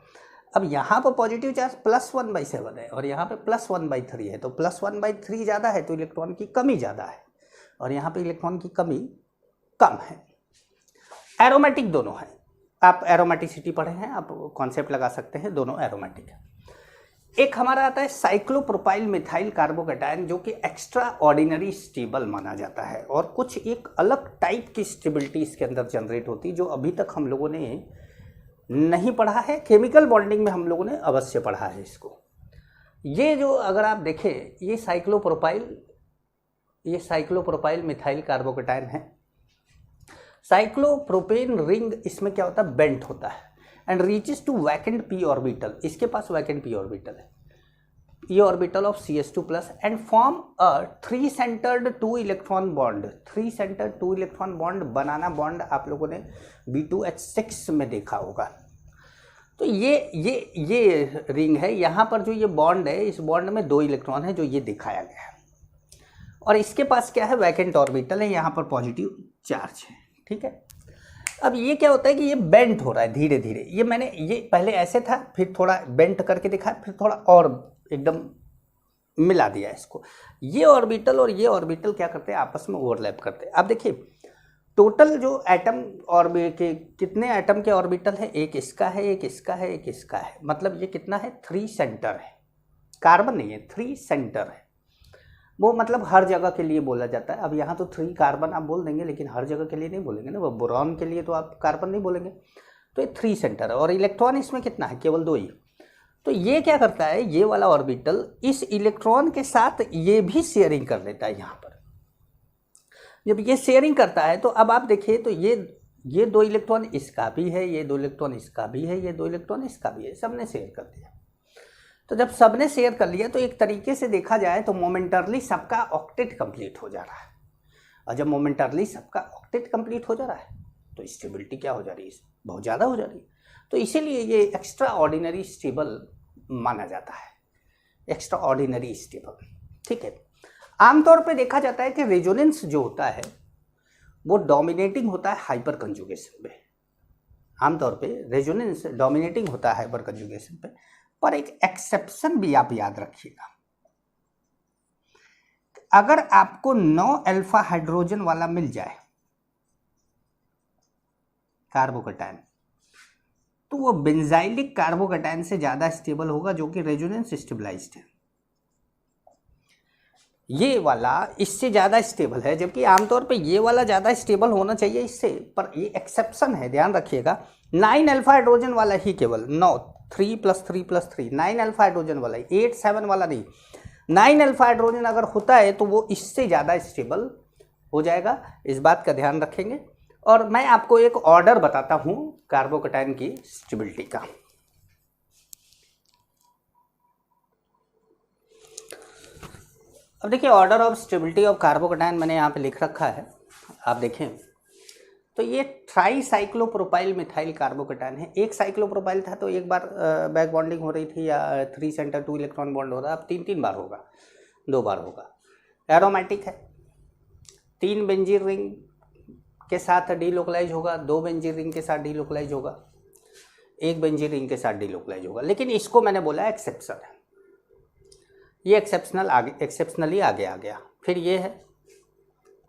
अब यहाँ पर पॉजिटिव चार्ज +1/7 है और यहाँ पे +1/3 है, तो +1/3 ज़्यादा है तो इलेक्ट्रॉन की कमी ज़्यादा है और यहाँ पे इलेक्ट्रॉन की कमी कम है। एरोमेटिक दोनों हैं, आप एरोमेटिसिटी पढ़े हैं, आप कॉन्सेप्ट लगा सकते हैं, दोनों एरोमेटिक है। एक हमारा आता है साइक्लोप्रोपाइल मिथाइल कार्बोकेटायन जो कि एक्स्ट्रा ऑर्डिनरी स्टेबल माना जाता है और कुछ एक अलग टाइप की स्टेबिलिटी इसके अंदर जनरेट होती है जो अभी तक हम लोगों ने नहीं पढ़ा है। केमिकल बॉन्डिंग में हम लोगों ने अवश्य पढ़ा है इसको। ये जो अगर आप देखें ये साइक्लोप्रोपाइल मिथाइल कार्बोकेटायन है। साइक्लोप्रोपेन रिंग इसमें क्या होता है, बेंट होता है and reaches to vacant p orbital. इसके पास वैकेंट p ऑर्बिटल है, p orbital of CH2 plus and form a 3 centred 2 electron bond. 3 centred 2 electron bond बनाना बॉन्ड आप लोगों ने B2H6 में देखा होगा। तो ये रिंग है, यहाँ पर जो ये बॉन्ड है इस बॉन्ड में 2 इलेक्ट्रॉन है जो ये दिखाया गया है और इसके पास क्या है, वैकेंट ऑर्बिटल है, यहाँ पर पॉजिटिव चार्ज है। ठीक है, अब ये क्या होता है कि ये बेंट हो रहा है धीरे धीरे। ये पहले ऐसे था, फिर थोड़ा बेंट करके दिखाया, फिर थोड़ा और एकदम मिला दिया इसको। ये ऑर्बिटल और ये ऑर्बिटल क्या करते हैं, आपस में ओवरलैप करते हैं। अब देखिए टोटल जो एटम और कितने एटम के ऑर्बिटल है, एक इसका है, एक इसका है, एक इसका है, मतलब ये कितना है, 3 सेंटर है। कार्बन नहीं है, 3 सेंटर है। वो मतलब हर जगह के लिए बोला जाता है। अब यहाँ तो 3 कार्बन आप बोल देंगे, लेकिन हर जगह के लिए नहीं बोलेंगे ना, वो बोरॉन के लिए तो आप कार्बन नहीं बोलेंगे। तो ये 3 सेंटर है और इलेक्ट्रॉन इसमें कितना है, केवल 2 ही। तो ये क्या करता है, ये वाला ऑर्बिटल इस इलेक्ट्रॉन के साथ ये भी शेयरिंग कर लेता है। यहाँ पर जब ये शेयरिंग करता है तो अब आप देखिए तो ये 2 इलेक्ट्रॉन इसका भी है, ये 2 इलेक्ट्रॉन इसका भी है, ये 2 इलेक्ट्रॉन इसका भी है, सबने शेयर कर दिया। तो जब सबने शेयर कर लिया तो एक तरीके से देखा जाए तो मोमेंटरली सबका ऑक्टेट कंप्लीट हो जा रहा है और जब मोमेंटरली सबका ऑक्टेट कंप्लीट हो जा रहा है तो स्टेबिलिटी क्या हो जा रही है, बहुत ज़्यादा हो जा रही है। तो इसीलिए ये एक्स्ट्रा ऑर्डिनरी स्टेबल माना जाता है, एक्स्ट्रा ऑर्डिनरी स्टेबल। ठीक है, आमतौर पे देखा जाता है कि रेजोनेंस जो होता है वो डोमिनेटिंग होता है हाइपर कंजुगेशन पे। आमतौर पे रेजोनेंस डोमिनेटिंग होता है हाइपर कंजुगेशन पे, पर एक एक्सेप्शन भी आप याद रखिएगा। अगर आपको 9 अल्फा हाइड्रोजन वाला मिल जाए कार्बोकेटायन तो वो बेंजाइलिक कार्बोकेटायन से ज्यादा स्टेबल होगा जो कि रेजोनेंस स्टेबलाइज्ड है। ये वाला इससे ज़्यादा स्टेबल है, जबकि आमतौर पे ये वाला ज़्यादा स्टेबल होना चाहिए इससे, पर ये एक्सेप्शन है, ध्यान रखिएगा। 9 अल्फा हाइड्रोजन वाला ही केवल 9 3 + 3 + 3 9 अल्फा हाइड्रोजन वाला, 8 7 वाला नहीं। 9 अल्फा हाइड्रोजन अगर होता है तो वो इससे ज़्यादा स्टेबल हो जाएगा, इस बात का ध्यान रखेंगे। और मैं आपको एक ऑर्डर बताता हूँ कार्बोकेटायन की स्टेबिलिटी का। अब देखिए order of stability of carbocation मैंने यहाँ पे लिख रखा है, आप देखें तो ये ट्राई साइक्लोप्रोपाइल मिथाइल कार्बोकैटायन है। एक साइक्लोप्रोपाइल था तो एक बार बैक बॉन्डिंग हो रही थी या 3 सेंटर 2 इलेक्ट्रॉन बॉन्ड हो रहा है, अब 3 बार होगा, 2 बार होगा। एरोमेटिक है, 3 बेंजीन रिंग के साथ डीलोकलाइज होगा, 2 बेंजीन रिंग के साथ डीलोकलाइज होगा, 1 बेंजीन रिंग के साथ डीलोकलाइज होगा। लेकिन इसको मैंने बोला एक्सेप्शन है, ये एक्सेप्शनली आगे आ गया। फिर ये है,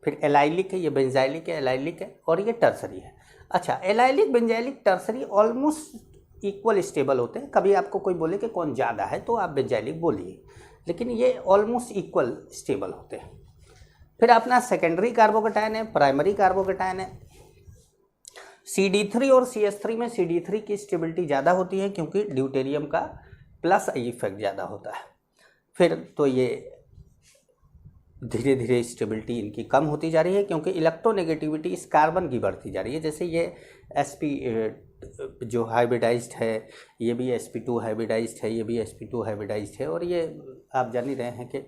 फिर एलाइलिक है, ये बेंजाइलिक है, एलाइलिक है, और ये टर्सरी है। अच्छा, allylic benzylic tertiary almost equal stable होते हैं। कभी आपको कोई बोले कि कौन ज़्यादा है तो आप बेंजाइलिक बोलिए, लेकिन ये ऑलमोस्ट इक्वल स्टेबल होते हैं। फिर अपना सेकेंडरी कार्बोकैटायन है, प्राइमरी कार्बोकैटायन है। CD3 और CS3 में CD3 की स्टेबिलिटी ज़्यादा होती है क्योंकि ड्यूटेरियम का प्लस आई इफेक्ट ज़्यादा होता है। फिर तो ये धीरे धीरे स्टेबिलिटी इनकी कम होती जा रही है क्योंकि इलेक्ट्रोनेगेटिविटी इस कार्बन की बढ़ती जा रही है। जैसे ये sp जो हाइब्रिडाइज्ड है, ये भी sp2 हाइब्रिडाइज्ड है, ये भी sp2 हाइब्रिडाइज्ड है, और ये आप जान ही रहे हैं कि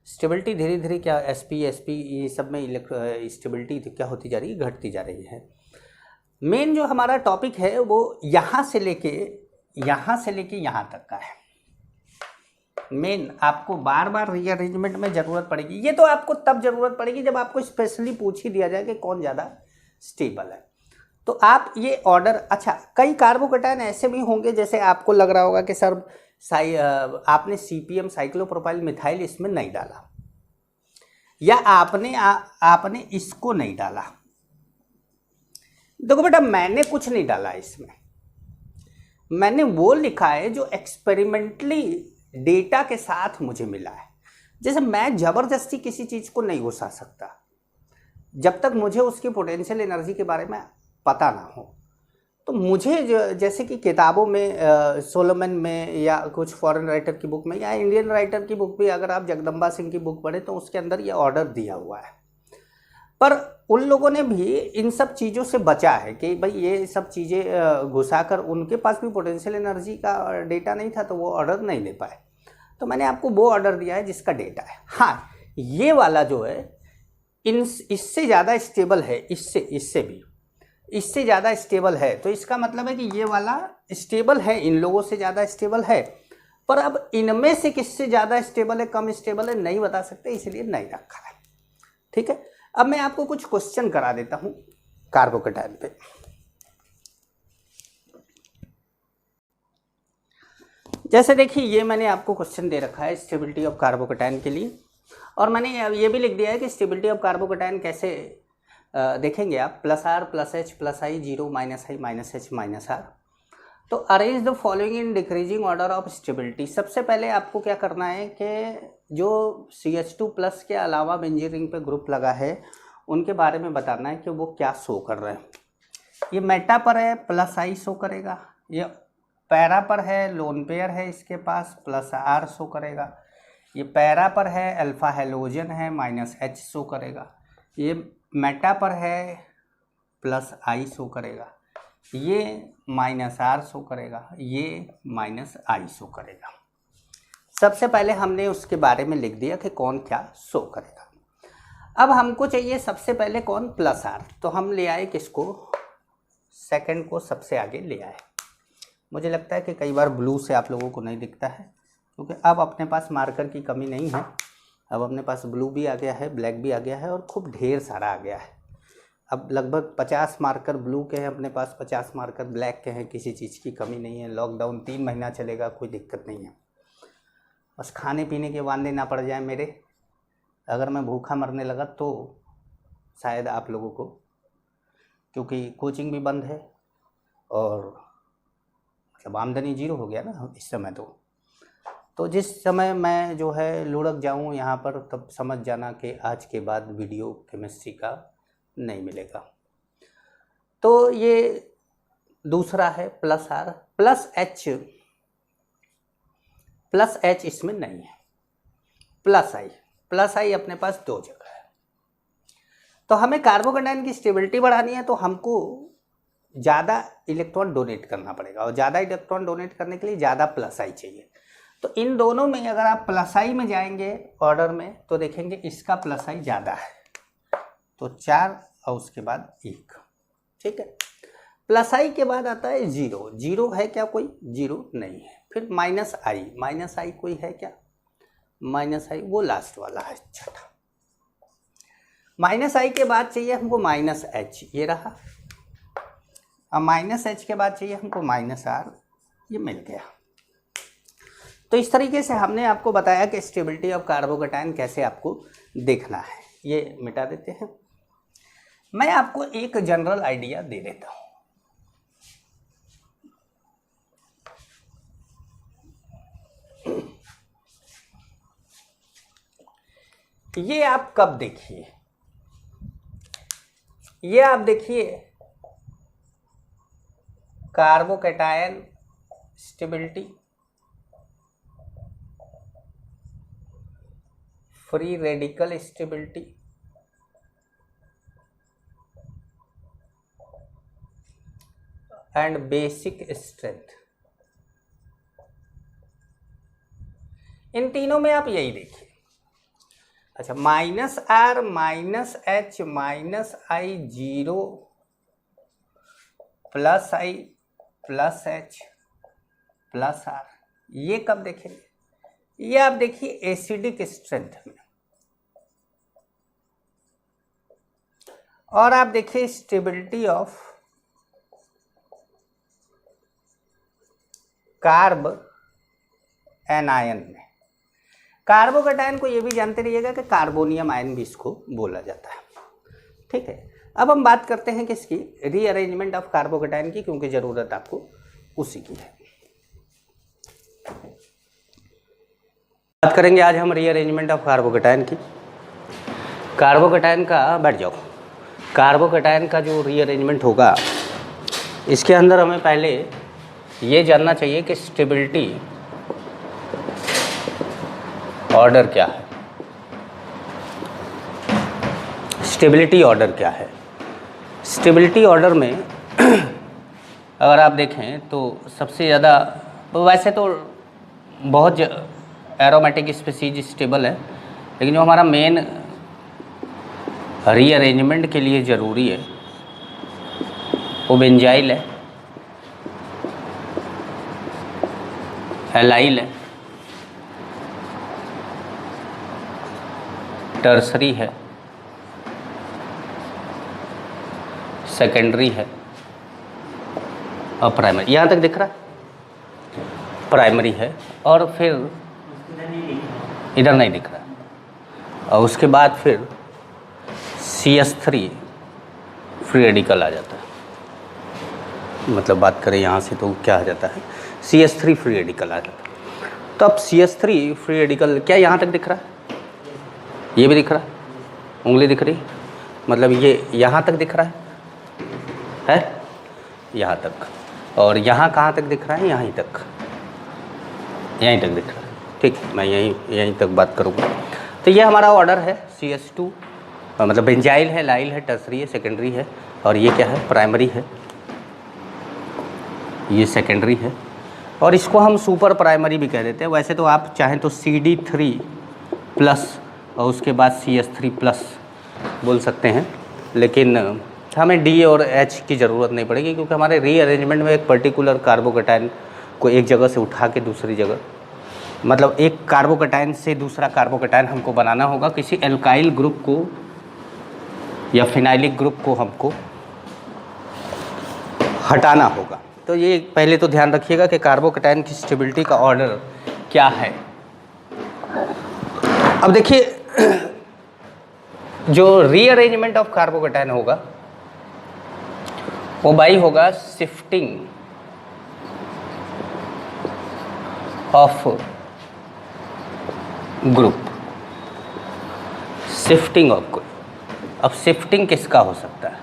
स्टेबिलिटी धीरे धीरे क्या sp ये सब में स्टेबिलिटी क्या होती जा रही है, घटती जा रही है। मेन जो हमारा टॉपिक है वो यहाँ से लेके यहाँ तक का है। मेन आपको बार बार रीअरेंजमेंट में ज़रूरत पड़ेगी। ये तो आपको तब ज़रूरत पड़ेगी जब आपको स्पेशली पूछ ही दिया जाए कि कौन ज़्यादा स्टेबल है, तो आप ये ऑर्डर। अच्छा, कई कार्बोकैटायन ऐसे भी होंगे जैसे आपको लग रहा होगा कि सर आपने CPM साइक्लोप्रोपाइल मिथाइल इसमें नहीं डाला, या आपने इसको नहीं डाला। देखो बेटा, मैंने कुछ नहीं डाला इसमें, मैंने वो लिखा है जो एक्सपेरिमेंटली डेटा के साथ मुझे मिला है। जैसे मैं ज़बरदस्ती किसी चीज़ को नहीं घुसा सकता जब तक मुझे उसकी पोटेंशियल एनर्जी के बारे में पता ना हो। तो मुझे जैसे कि किताबों में सोलोमन में या कुछ फॉरेन राइटर की बुक में या इंडियन राइटर की बुक भी, अगर आप जगदम्बा सिंह की बुक पढ़ें तो उसके अंदर ये ऑर्डर दिया हुआ है। पर उन लोगों ने भी इन सब चीज़ों से बचा है कि भाई ये सब चीज़ें घुसाकर, उनके पास भी पोटेंशियल एनर्जी का डेटा नहीं था तो वो ऑर्डर नहीं दे पाए। तो मैंने आपको वो ऑर्डर दिया है जिसका डेटा है। हाँ, ये वाला जो है इससे ज़्यादा स्टेबल है, इससे ज़्यादा स्टेबल है। तो इसका मतलब है कि ये वाला स्टेबल है, इन लोगों से ज़्यादा स्टेबल है। पर अब इनमें से किससे ज़्यादा स्टेबल है, कम स्टेबल है, नहीं बता सकते, इसलिए नहीं रखा है। ठीक है, अब मैं आपको कुछ क्वेश्चन करा देता हूं कार्बोकैटायन पे। जैसे देखिए, ये मैंने आपको क्वेश्चन दे रखा है स्टेबिलिटी ऑफ कार्बोकैटायन के लिए, और मैंने ये भी लिख दिया है कि स्टेबिलिटी ऑफ कार्बोकैटायन कैसे देखेंगे आप। +R +H +I 0 -I -H -R। तो arrange the following in decreasing order of stability. सबसे पहले आपको क्या करना है कि जो CH2+ के अलावा बेंजीन रिंग पे ग्रुप लगा है उनके बारे में बताना है कि वो क्या शो कर रहे हैं। ये मेटा पर है, +I शो करेगा। ये पैरा पर है, लोन पेयर है, इसके पास +R शो करेगा। ये पैरा पर है, अल्फा हेलोजन है, -H शो करेगा। ये मेटा पर है, +I शो करेगा। ये -R शो करेगा, ये -I शो करेगा। सबसे पहले हमने उसके बारे में लिख दिया कि कौन क्या शो करेगा। अब हमको चाहिए सबसे पहले कौन, +R। तो हम ले आए किसको, सेकंड को सबसे आगे ले आए। मुझे लगता है कि कई बार ब्लू से आप लोगों को नहीं दिखता है क्योंकि अब अपने पास मार्कर की कमी नहीं है। अब अपने पास ब्लू भी आ गया है, ब्लैक भी आ गया है, और खूब ढेर सारा आ गया है। अब लगभग 50 मार्कर ब्लू के हैं अपने पास, 50 मार्कर ब्लैक के हैं। किसी चीज़ की कमी नहीं है। लॉकडाउन 3 महीना चलेगा, कोई दिक्कत नहीं है। बस खाने पीने के वांदे ना पड़ जाए मेरे। अगर मैं भूखा मरने लगा तो शायद आप लोगों को, क्योंकि कोचिंग भी बंद है और मतलब आमदनी 0 हो गया ना इस समय। तो जिस समय मैं जो है लुढ़क जाऊँ यहाँ पर, तब समझ जाना कि आज के बाद वीडियो केमिस्ट्री का नहीं मिलेगा। तो ये दूसरा है +R। +H इसमें नहीं है। +I अपने पास 2 जगह है। तो हमें कार्बोकैटायन की स्टेबिलिटी बढ़ानी है तो हमको ज़्यादा इलेक्ट्रॉन डोनेट करना पड़ेगा, और ज़्यादा इलेक्ट्रॉन डोनेट करने के लिए ज़्यादा +I चाहिए। तो इन दोनों में अगर आप प्लस आई में जाएंगे ऑर्डर में तो देखेंगे इसका प्लस आई ज़्यादा है, तो 4 और उसके बाद 1। ठीक है, प्लस आई के बाद आता है 0। 0 है क्या कोई? 0 नहीं है। फिर माइनस आई कोई है क्या? माइनस आई वो लास्ट वाला है, छठा। माइनस आई के बाद चाहिए हमको माइनस एच, ये रहा। अब माइनस एच के बाद चाहिए हमको माइनस आर, ये मिल गया। तो इस तरीके से हमने आपको बताया कि स्टेबिलिटी ऑफ कार्बोकैटायन कैसे आपको देखना है। ये मिटा देते हैं। मैं आपको एक जनरल आइडिया दे देता हूँ। ये आप कब देखिए, ये आप देखिए carbocation stability, free radical stability, and basic strength. इन तीनों में आप यही देखिए। अच्छा, minus R minus H minus I 0 plus I plus H plus R, ये कब देखेंगे? ये आप देखिए एसिडिक स्ट्रेंथ में, और आप देखिए स्टेबिलिटी ऑफ कार्ब एनायन में। कार्बोकैटायन को ये भी जानते रहिएगा कि कार्बोनियम आयन भी इसको बोला जाता है। ठीक है, अब हम बात करते हैं किसकी? रीअरेंजमेंट ऑफ कार्बोकैटायन की, क्योंकि ज़रूरत आपको उसी की है। बात करेंगे आज हम रीअरेंजमेंट ऑफ कार्बोकैटायन की। कार्बोकैटायन का, बैठ जाओ, कार्बोकैटायन का जो रीअरेंजमेंट होगा, इसके अंदर हमें पहले ये जानना चाहिए कि स्टेबिलिटी ऑर्डर क्या है। स्टेबिलिटी ऑर्डर क्या है? स्टेबिलिटी ऑर्डर में अगर आप देखें तो सबसे ज़्यादा, वैसे तो बहुत एरोमेटिक स्पीसीज स्टेबल है, लेकिन जो हमारा मेन रीअरेंजमेंट के लिए ज़रूरी है वो बेंजाइल है, एलाइल है, टर्सरी है, सेकेंडरी है और प्राइमरी। यहाँ तक दिख रहा है? प्राइमरी है, और फिर इधर नहीं दिख रहा। और उसके बाद फिर CS3 फ्री रेडिकल आ जाता है। मतलब बात करें यहाँ से तो क्या आ जाता है? CS3 फ्री रेडिकल आ जाता है। तो अब CS3 फ्री रेडिकल क्या यहाँ तक दिख रहा है? ये भी दिख रहा है, उंगली दिख रही, मतलब ये यहाँ तक दिख रहा है यहाँ तक। और यहाँ कहाँ तक दिख रहा है? यहीं तक, यहीं तक दिख रहा है। ठीक, मैं यहीं तक बात करूँगा। तो ये हमारा ऑर्डर है CS2, मतलब बेंजाइल है, लाइल है, टर्सरी है, सेकेंडरी है, और ये क्या है? प्राइमरी है, ये सेकेंडरी है, और इसको हम सुपर प्राइमरी भी कह देते हैं। वैसे तो आप चाहें तो CD3 प्लस और उसके बाद CS3 प्लस बोल सकते हैं, लेकिन हमें D और H की ज़रूरत नहीं पड़ेगी, क्योंकि हमारे रीअरेंजमेंट में एक पर्टिकुलर कार्बोकैटायन को एक जगह से उठा के दूसरी जगह, मतलब एक कार्बोकैटायन से दूसरा कार्बोकैटायन हमको बनाना होगा। किसी एल्काइल ग्रुप को या फिनाइलिक ग्रुप को हमको हटाना होगा। तो ये पहले तो ध्यान रखिएगा कि कार्बोकैटायन की स्टेबिलिटी का ऑर्डर क्या है। अब देखिए, जो रीअरेंजमेंट ऑफ कार्बोकैटायन होगा वो बाई होगा shifting of group, shifting of group. अब शिफ्टिंग किसका हो सकता है?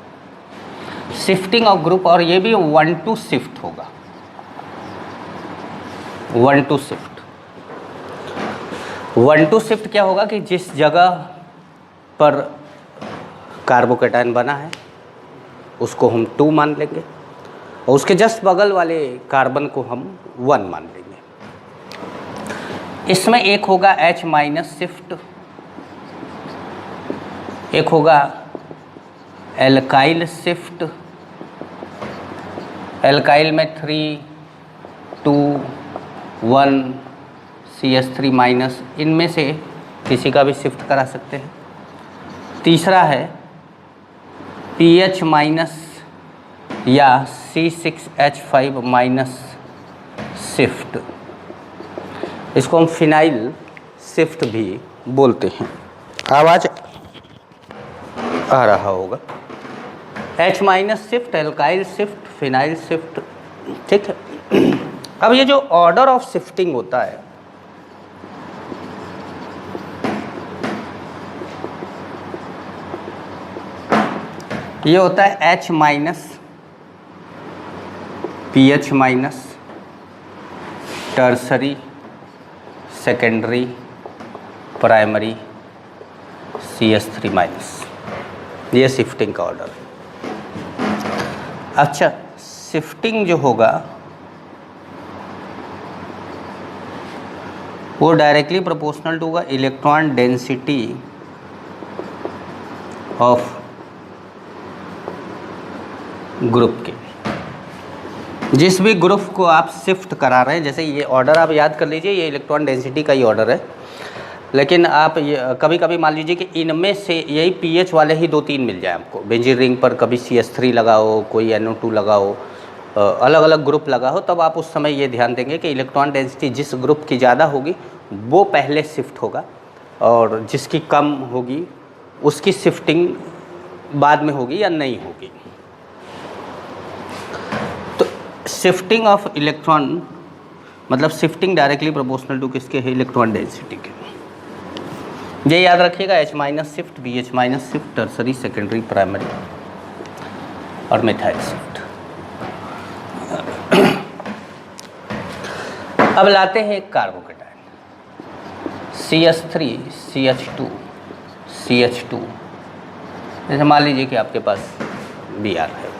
शिफ्टिंग ऑफ ग्रुप, और ये भी 1 to शिफ्ट होगा, 1 to शिफ्ट। 1 to शिफ्ट क्या होगा कि जिस जगह पर कार्बोकैटायन बना है उसको हम 2 मान लेंगे, और उसके जस्ट बगल वाले कार्बन को हम 1 मान लेंगे। इसमें एक होगा H माइनस शिफ्ट, एक होगा एल्काइल शिफ्ट। एल्काइल में 3, 2, 1 CH3 माइनस, इनमें से किसी का भी शिफ्ट करा सकते हैं। तीसरा है PH माइनस या C6H5 माइनस शिफ्ट, इसको हम फिनाइल शिफ्ट भी बोलते हैं। आवाज़ आ रहा होगा। H minus shift, alkyl shift, phenyl shift, ठीक है। अब ये जो ऑर्डर ऑफ शिफ्टिंग होता है, ये होता है H minus, PH minus, tertiary, secondary, primary, CH3 minus, ये शिफ्टिंग का ऑर्डर है। अच्छा, शिफ्टिंग जो होगा वो directly proportional two electron density of group के। जिस भी ग्रुप को आप शिफ्ट करा रहे हैं, जैसे ये ऑर्डर आप याद कर लीजिए, ये इलेक्ट्रॉन डेंसिटी का ही ऑर्डर है, लेकिन आप कभी कभी मान लीजिए कि इनमें से यही पीएच वाले ही 2-3 मिल जाए आपको। बेंजीन रिंग पर कभी CH3 लगा हो, कोई NO2 लगा हो, अलग अलग ग्रुप लगा हो, तब आप उस समय ये ध्यान देंगे कि इलेक्ट्रॉन डेंसिटी जिस ग्रुप की ज़्यादा होगी वो पहले शिफ्ट होगा, और जिसकी कम होगी उसकी शिफ्टिंग बाद में होगी या नहीं होगी। तो शिफ्टिंग ऑफ इलेक्ट्रॉन मतलब शिफ्टिंग डायरेक्टली प्रोपोर्शनल टू किसके है, इलेक्ट्रॉन डेंसिटी के। ये याद रखिएगा, H minus shift, BH minus shift, tertiary, secondary, primary और मिथाइल शिफ्ट। अब लाते हैं एक कार्बोकेटाइन, CH3, CH2, CH2। जैसे मान लीजिए कि आपके पास Br है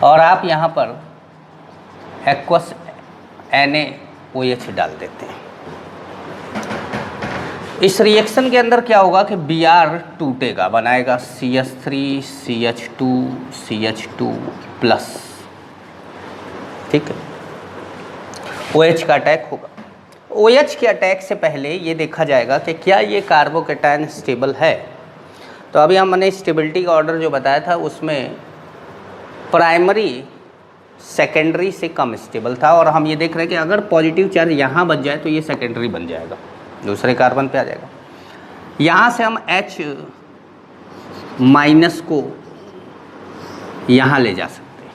और आप यहाँ पर एक्वस NaOH डाल देते हैं। इस रिएक्शन के अंदर क्या होगा कि Br टूटेगा, बनाएगा CH3, CH2, CH2 प्लस, ठीक है। OH का अटैक होगा। OH के अटैक से पहले ये देखा जाएगा कि क्या ये कार्बोकेटाइन स्टेबल है। तो अभी हमने स्टेबिलिटी का ऑर्डर जो बताया था उसमें प्राइमरी सेकेंडरी से कम स्टेबल था, और हम ये देख रहे हैं कि अगर पॉजिटिव चार्ज यहाँ बच जाए तो ये सेकेंडरी बन जाएगा, दूसरे कार्बन पे आ जाएगा। यहाँ से हम H माइनस को यहाँ ले जा सकते हैं।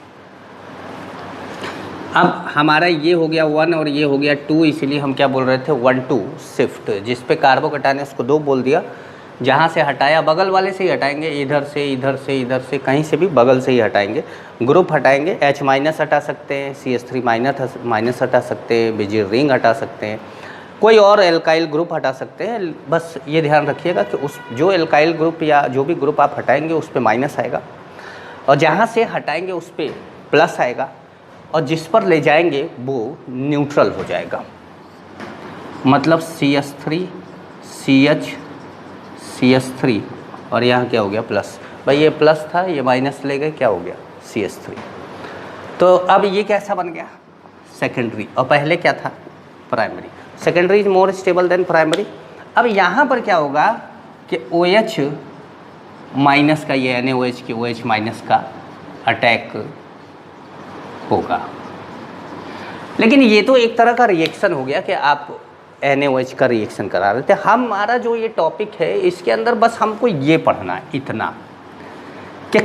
अब हमारा ये हो गया 1 और ये हो गया 2, इसीलिए हम क्या बोल रहे थे 1-2 शिफ्ट, जिस पे कार्बोकेटाइन उसको 2 बोल दिया। जहाँ से हटाया बगल वाले से ही हटाएंगे, इधर से इधर से इधर से कहीं से भी बगल से ही हटाएंगे। ग्रुप हटाएंगे, H माइनस हटा सकते हैं, CH3 माइनस हटा सकते हैं, बेंजीन रिंग हटा सकते हैं, कोई और एल्काइल ग्रुप हटा सकते हैं। बस ये ध्यान रखिएगा कि उस जो एल्काइल ग्रुप या जो भी ग्रुप आप हटाएंगे उस पर माइनस आएगा, और जहाँ से हटाएंगे उस पर प्लस आएगा, और जिस पर ले जाएंगे वो न्यूट्रल हो जाएगा। मतलब CH3, CH, CH3 और यहाँ क्या हो गया प्लस। भाई ये प्लस था, ये माइनस ले गए, क्या हो गया CH3। तो अब ये कैसा बन गया सेकेंडरी, और पहले क्या था primary. Secondary is more stable then primary. अब यहाँ पर क्या होगा कि OH माइनस का, ये NaOH की OH माइनस का अटैक होगा। लेकिन ये तो एक तरह का रिएक्शन हो गया कि आप NaOH का रिएक्शन करा रहे थे। हमारा जो ये टॉपिक है इसके अंदर बस हमको ये पढ़ना है इतना कि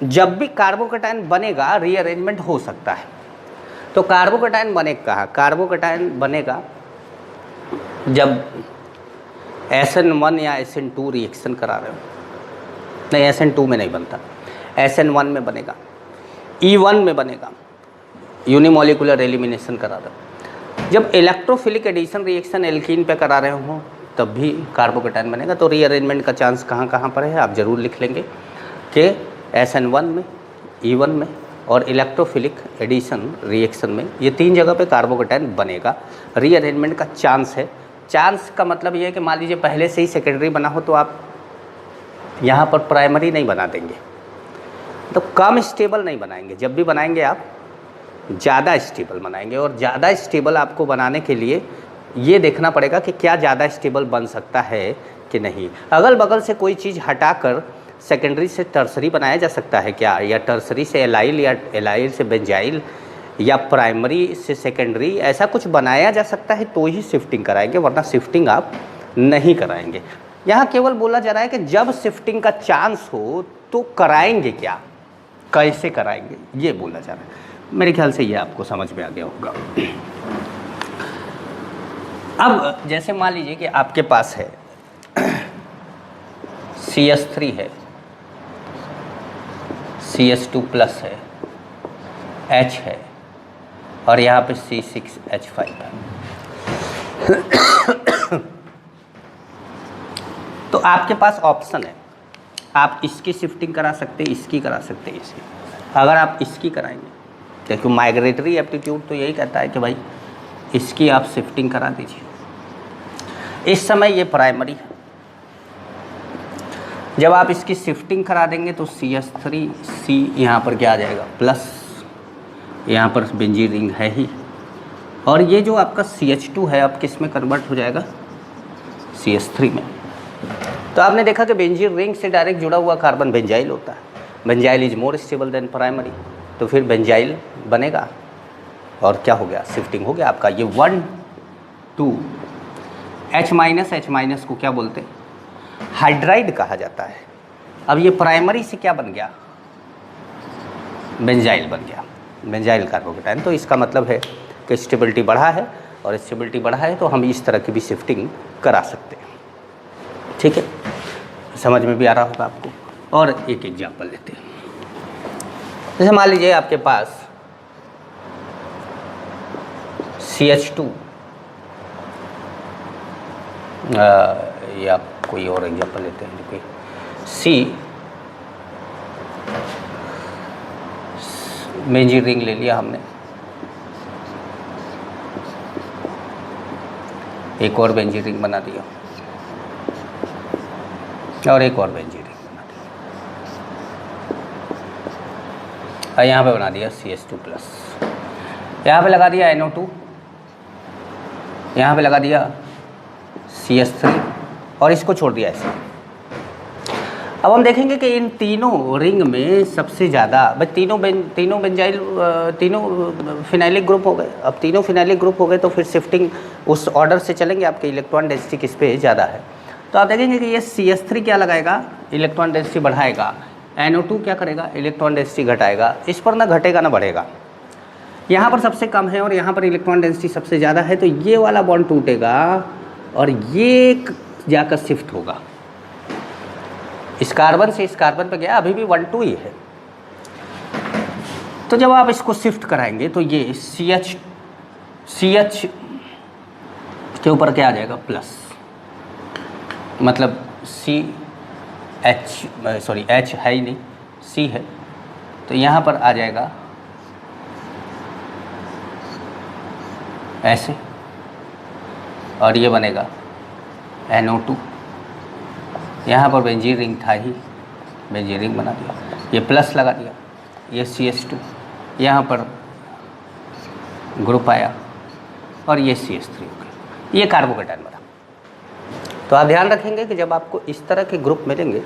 जब भी कार्बोकेटाइन बनेगा रीअरेंजमेंट हो सकता है। तो कार्बोकेटाइन बनेगा कहाँ, कार्बोकेटाइन बनेगा जब SN1 या SN2 रिएक्शन करा रहे हो। नहीं, SN2 में नहीं बनता, SN1 में बनेगा, E1 में बनेगा, यूनिमोलिकुलर एलिमिनेशन करा रहे हो। जब इलेक्ट्रोफिलिक एडिशन रिएक्शन एल्कीन पे करा रहे हो तब भी कार्बोकेटाइन बनेगा। तो रीअरेंजमेंट का चांस कहाँ कहाँ पर है आप ज़रूर लिख लेंगे कि SN1 में, E1 में और इलेक्ट्रोफिलिक एडिशन रिएक्शन में ये 3 जगह पे कार्बोकेटाइन बनेगा। रीअरेंजमेंट का चांस है। चांस का मतलब ये है कि मान लीजिए पहले से ही सेकेंडरी बना हो तो आप यहाँ पर प्राइमरी नहीं बना देंगे, तो कम स्टेबल नहीं बनाएंगे। जब भी बनाएंगे आप ज़्यादा स्टेबल बनाएंगे, और ज़्यादा स्टेबल आपको बनाने के लिए ये देखना पड़ेगा कि क्या ज़्यादा स्टेबल बन सकता है कि नहीं। अगल बगल से कोई चीज़ हटाकर सेकेंडरी से टर्सरी बनाया जा सकता है क्या, या टर्सरी से एलाइल या एलाइल से बेंजाइल या प्राइमरी से सेकेंडरी, ऐसा कुछ बनाया जा सकता है तो ही शिफ्टिंग कराएंगे, वरना शिफ्टिंग आप नहीं कराएंगे। यहाँ केवल बोला जा रहा है कि जब शिफ्टिंग का चांस हो तो कराएंगे क्या, कैसे कराएंगे, ये बोला जा रहा है। मेरे ख्याल से ये आपको समझ में आ गया होगा। अब जैसे मान लीजिए कि आपके पास है CH3 है, CH2 प्लस है, H है, और यहाँ पे C6H5 है। तो आपके पास ऑप्शन है, आप इसकी शिफ्टिंग करा सकते हैं, इसकी करा सकते हैं, इसकी। अगर आप इसकी कराएंगे, क्योंकि माइग्रेटरी एप्टीट्यूड तो यही कहता है कि भाई इसकी आप शिफ्टिंग करा दीजिए। इस समय ये प्राइमरी है। जब आप इसकी शिफ्टिंग करा देंगे तो CH3 C यहाँ पर क्या आ जाएगा, प्लस, यहाँ पर बेंजीन रिंग है ही, और ये जो आपका CH2 है अब किस में कन्वर्ट हो जाएगा, CH3 में। तो आपने देखा कि बेंजीन रिंग से डायरेक्ट जुड़ा हुआ कार्बन बेंजाइल होता है। Benzyl is more stable then primary, तो फिर बेंजाइल बनेगा, और क्या हो गया, शिफ्टिंग हो गया आपका। ये 1 2 H- को क्या बोलते हैं, हाइड्राइड कहा जाता है। अब ये प्राइमरी से क्या बन गया, बेंजाइल बन गया, बेंजाइल कार्बोकेटाइन। तो इसका मतलब है कि स्टेबिलिटी बढ़ा है, और स्टेबिलिटी बढ़ा है तो हम इस तरह की भी शिफ्टिंग करा सकते हैं। ठीक है, समझ में भी आ रहा होगा आपको। और एक एग्जाम्पल लेते हैं। जैसे मान लीजिए आपके पास CH2 या कोई और एग्जाम्पल लेते हैं, कोई बेंजीन रिंग ले लिया हमने, एक और बेंजीन रिंग बना दिया, और एक और बेंजीन रिंग बना दिया, और यहाँ पे बना दिया CH2 प्लस, यहाँ पे लगा दिया NO2, यहाँ पे लगा दिया CH3, और इसको छोड़ दिया ऐसे। अब हम देखेंगे कि इन तीनों रिंग में सबसे ज़्यादा, भाई तीनों बेंजाइल, तीनों फिनाइलिक ग्रुप हो गए। अब तीनों फिनाइलिक ग्रुप हो गए तो फिर शिफ्टिंग उस ऑर्डर से चलेंगे, आपके इलेक्ट्रॉन डेंसिटी किस पे ज़्यादा है। तो आप देखेंगे कि ये CH3 क्या लगाएगा, इलेक्ट्रॉन डेंसिटी बढ़ाएगा, NO2 क्या करेगा, इलेक्ट्रॉन डेंसिटी घटाएगा। इस पर ना घटेगा ना बढ़ेगा, यहाँ पर सबसे कम है और यहाँ पर इलेक्ट्रॉन डेंसिटी सबसे ज़्यादा है, तो ये वाला बॉन्ड टूटेगा और ये जाकर शिफ्ट होगा। इस कार्बन से इस कार्बन पे गया, अभी भी 1 2 ही है। तो जब आप इसको शिफ्ट कराएंगे तो ये CH के ऊपर क्या आ जाएगा, प्लस, मतलब H है ही नहीं, C है, तो यहाँ पर आ जाएगा ऐसे, और ये बनेगा NO2। यहाँ पर बेंजीन रिंग था ही, बेंजीन रिंग बना दिया, ये प्लस लगा दिया, ये CH2, यहाँ पर ग्रुप आया, और ये CH3 हो गया, ये कार्बोकेटाइन बना। तो आप ध्यान रखेंगे कि जब आपको इस तरह के ग्रुप मिलेंगे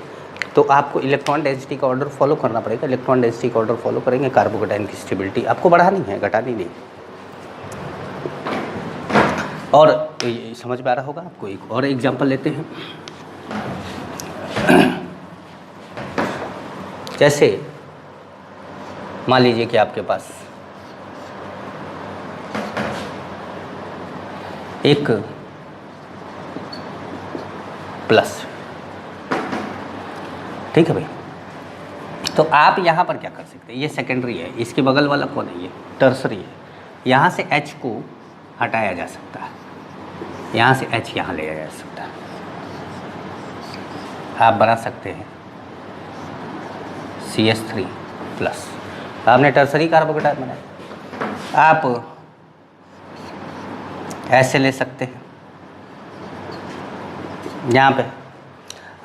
तो आपको इलेक्ट्रॉन डेंसिटी का ऑर्डर फॉलो करना पड़ेगा। इलेक्ट्रॉन डेंसिटी का ऑर्डर फॉलो करेंगे, कार्बोकेटाइन की स्टेबिलिटी आपको बढ़ानी है, घटानी नहीं। और तो ये समझ में आ रहा होगा आपको। एक और एग्जांपल लेते हैं। जैसे मान लीजिए कि आपके पास एक प्लस, ठीक है भाई, तो आप यहाँ पर क्या कर सकते हैं, ये सेकेंडरी है, इसके बगल वाला कौन है, ये टर्सरी है। यहाँ से H को हटाया जा सकता है, यहाँ से H यहाँ ले जा सकता है। आप बना सकते हैं CH3 प्लस, आपने टर्सरी कार्बोकेटायन बनाया। आप ऐसे ले सकते हैं यहाँ पे।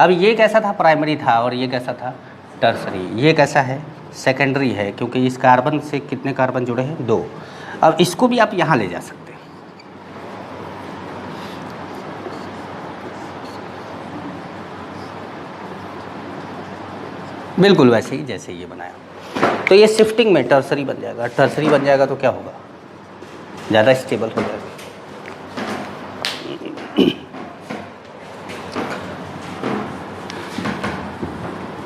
अब ये कैसा था, प्राइमरी था, और ये कैसा था, टर्सरी। ये कैसा है, सेकेंडरी है, क्योंकि इस कार्बन से कितने कार्बन जुड़े हैं, 2। अब इसको भी आप यहाँ ले जा सकते हैं। बिल्कुल वैसे ही जैसे ये बनाया। तो ये शिफ्टिंग में टर्सरी बन जाएगा। टर्सरी बन जाएगा तो क्या होगा, ज़्यादा स्टेबल हो जाएगा।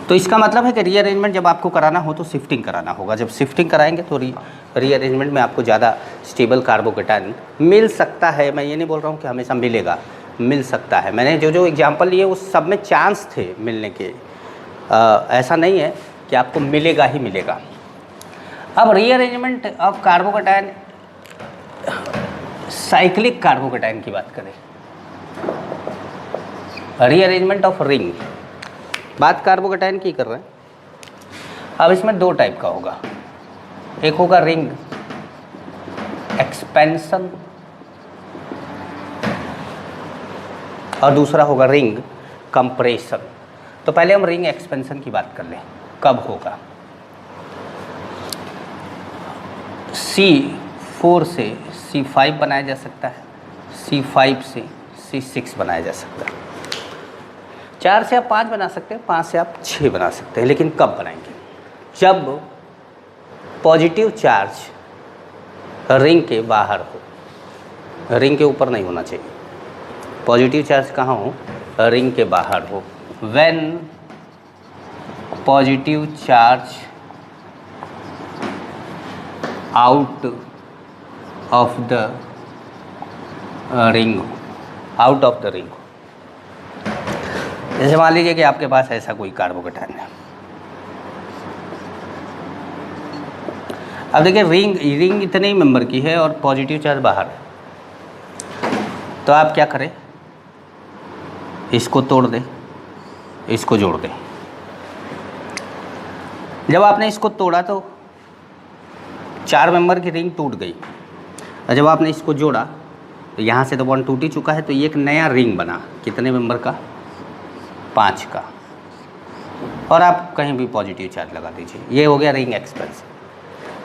तो इसका मतलब है कि रीअरेंजमेंट जब आपको कराना हो तो शिफ्टिंग कराना होगा। जब शिफ्टिंग कराएंगे तो रीअरेंजमेंट में आपको ज़्यादा स्टेबल कार्बोकेटायन मिल सकता है। मैं ये नहीं बोल रहा हूँ कि हमेशा मिलेगा, मिल सकता है। मैंने जो एग्जांपल लिए उस सब में चांस थे मिलने के, ऐसा नहीं है कि आपको मिलेगा ही मिलेगा। अब rearrangement of carbocation, cyclic carbocation की बात करें, रीअरेंजमेंट ऑफ रिंग, बात कार्बोकेटायन की कर रहे हैं। अब इसमें 2 टाइप का होगा, एक होगा रिंग एक्सपेंशन और दूसरा होगा रिंग कंप्रेशन। तो पहले हम रिंग एक्सपेंशन की बात कर लें, कब होगा। C4 से C5 बनाया जा सकता है, C5 से C6 बनाया जा सकता है। 4 से आप 5 बना सकते हैं, 5 से आप 6 बना सकते हैं। लेकिन कब बनाएंगे, जब पॉजिटिव चार्ज रिंग के बाहर हो, रिंग के ऊपर नहीं होना चाहिए। पॉजिटिव चार्ज कहाँ हो, रिंग के बाहर हो। When positive charge out of the ring, out of the ring. जैसे मान लीजिए कि आपके पास ऐसा कोई कार्बोकेटायन है। अब देखिए रिंग इतने ही मेंबर की है और पॉजिटिव चार्ज बाहर है, तो आप क्या करें, इसको तोड़ दें, इसको जोड़ दें। जब आपने इसको तोड़ा तो 4 मेंबर की रिंग टूट गई, और जब आपने इसको जोड़ा तो यहाँ से तो बॉन्ड टूट ही चुका है, तो ये एक नया रिंग बना, कितने मेंबर का, 5 का। और आप कहीं भी पॉजिटिव चार्ज लगा दीजिए, ये हो गया रिंग एक्सपेंशन।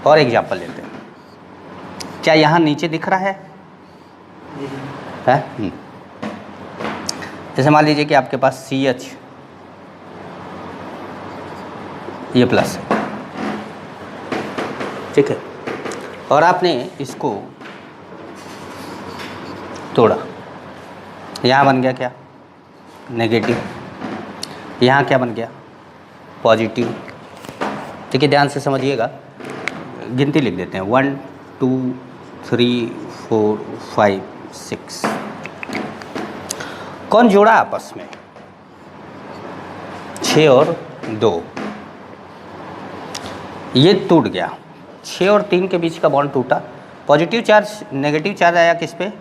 और एग्जाम्पल लेते हैं, क्या यहाँ नीचे दिख रहा है? जैसे मान लीजिए कि आपके पास CH ये प्लस है, ठीक है, और आपने इसको तोड़ा, यहाँ बन गया क्या, नेगेटिव, यहाँ क्या बन गया, पॉजिटिव। ठीक है, ध्यान से समझिएगा, गिनती लिख देते हैं, 1 2 3 4 5 6। कौन जोड़ा आपस में, 6 और 2, ये टूट गया, 6 और 3 के बीच का बॉन्ड टूटा। पॉजिटिव चार्ज नेगेटिव चार्ज आया किस पे,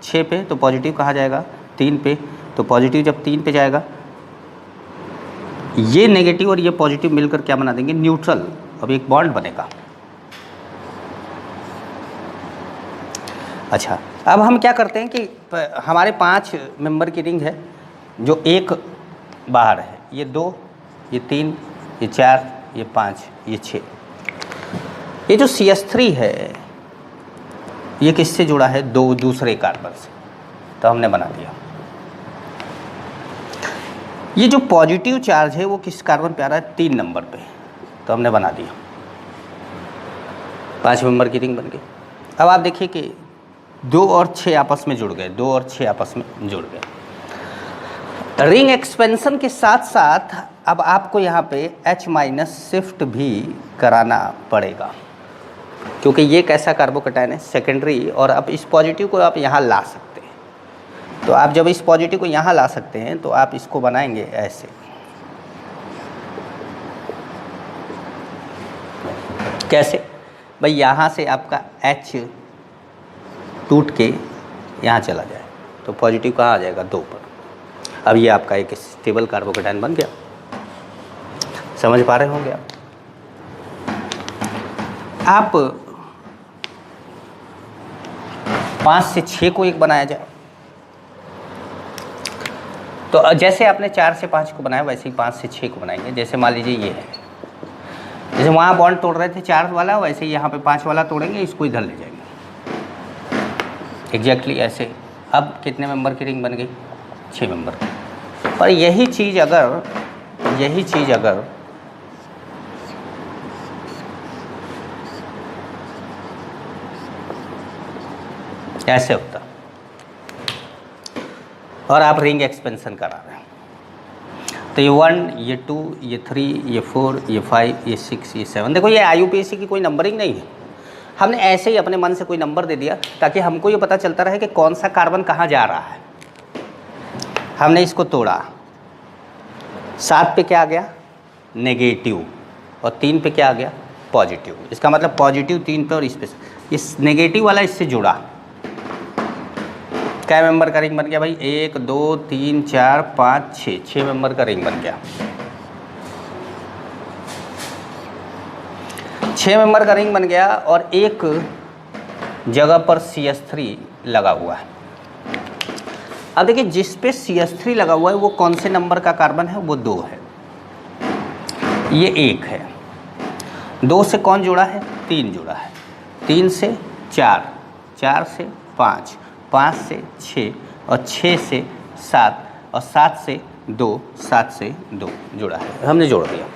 6 पे, तो पॉजिटिव कहाँ जाएगा, 3 पे। तो पॉजिटिव जब 3 पे जाएगा, ये नेगेटिव और ये पॉजिटिव मिलकर क्या बना देंगे, न्यूट्रल। अब एक बॉन्ड बनेगा। अच्छा, अब हम क्या करते हैं कि हमारे 5 मेंबर की रिंग है, जो एक बाहर है, ये 2, ये 3, ये 4, ये 5, ये 6। ये जो CH3 है ये किससे जुड़ा है, 2 दूसरे कार्बन से, तो हमने बना दिया। ये जो पॉजिटिव चार्ज है वो किस कार्बन पे आ रहा है, 3 नंबर पे, तो हमने बना दिया, 5 मेंबर की रिंग बन गई। अब आप देखिए कि 2 और 6 आपस में जुड़ गए, 2 और 6 आपस में जुड़ गए। रिंग एक्सपेंशन के साथ साथ अब आपको यहाँ पे H- शिफ्ट भी कराना पड़ेगा, क्योंकि ये कैसा कार्बोकेटायन है, सेकेंडरी। और अब इस पॉजिटिव को आप यहाँ ला सकते हैं, तो आप जब इस पॉजिटिव को यहाँ ला सकते हैं तो आप इसको बनाएंगे ऐसे, कैसे भाई, यहाँ से आपका H टूट के यहाँ चला जाए, तो पॉजिटिव कहाँ आ जाएगा, 2 पर। अब ये आपका एक स्टेबल कार्बोकेटायन बन गया। समझ पा रहे होंगे आप। आप 5 से 6 को एक बनाया जाए, तो जैसे आपने 4 से 5 को बनाया वैसे ही 5 से 6 को बनाएंगे। जैसे मान लीजिए ये है, जैसे वहाँ बॉन्ड तोड़ रहे थे 4 वाला, वैसे ही यहाँ पे 5 वाला तोड़ेंगे, इसको इधर ले जाएंगे एग्जैक्टली ऐसे। अब कितने मेंबर की रिंग बन गई? 6 मेंबर। पर यही चीज़ अगर ऐसे होता और आप रिंग एक्सपेंशन करा रहे हैं, तो ये 1, ये 2, ये 3, ये 4, ये 5, ये 6, ये 7। देखो ये IUPAC की कोई नंबरिंग नहीं है, हमने ऐसे ही अपने मन से कोई नंबर दे दिया ताकि हमको ये पता चलता रहे कि कौन सा कार्बन कहाँ जा रहा है। हमने इसको तोड़ा, 7 पे क्या आ गया? नेगेटिव, और 3 पे क्या आ गया? पॉजिटिव। इसका मतलब पॉजिटिव 3 पे और इस पे, इस नेगेटिव वाला इससे जुड़ा। क्या मेंबर का रिंग बन गया भाई? 1 2 3 4 5 6 मेंबर का रिंग बन गया। 6 मेंबर का रिंग बन गया और एक जगह पर CH3 लगा हुआ है। अब देखिए जिस पे CH3 लगा हुआ है वो कौन से नंबर का कार्बन है? वो 2 है, ये 1 है। 2 से कौन जुड़ा है? 3 जुड़ा है। 3 से 4, 4 से 5, 5 से 6 और 6 से 7 और 7 से 2, 7 से 2 जुड़ा है, हमने जोड़ दिया।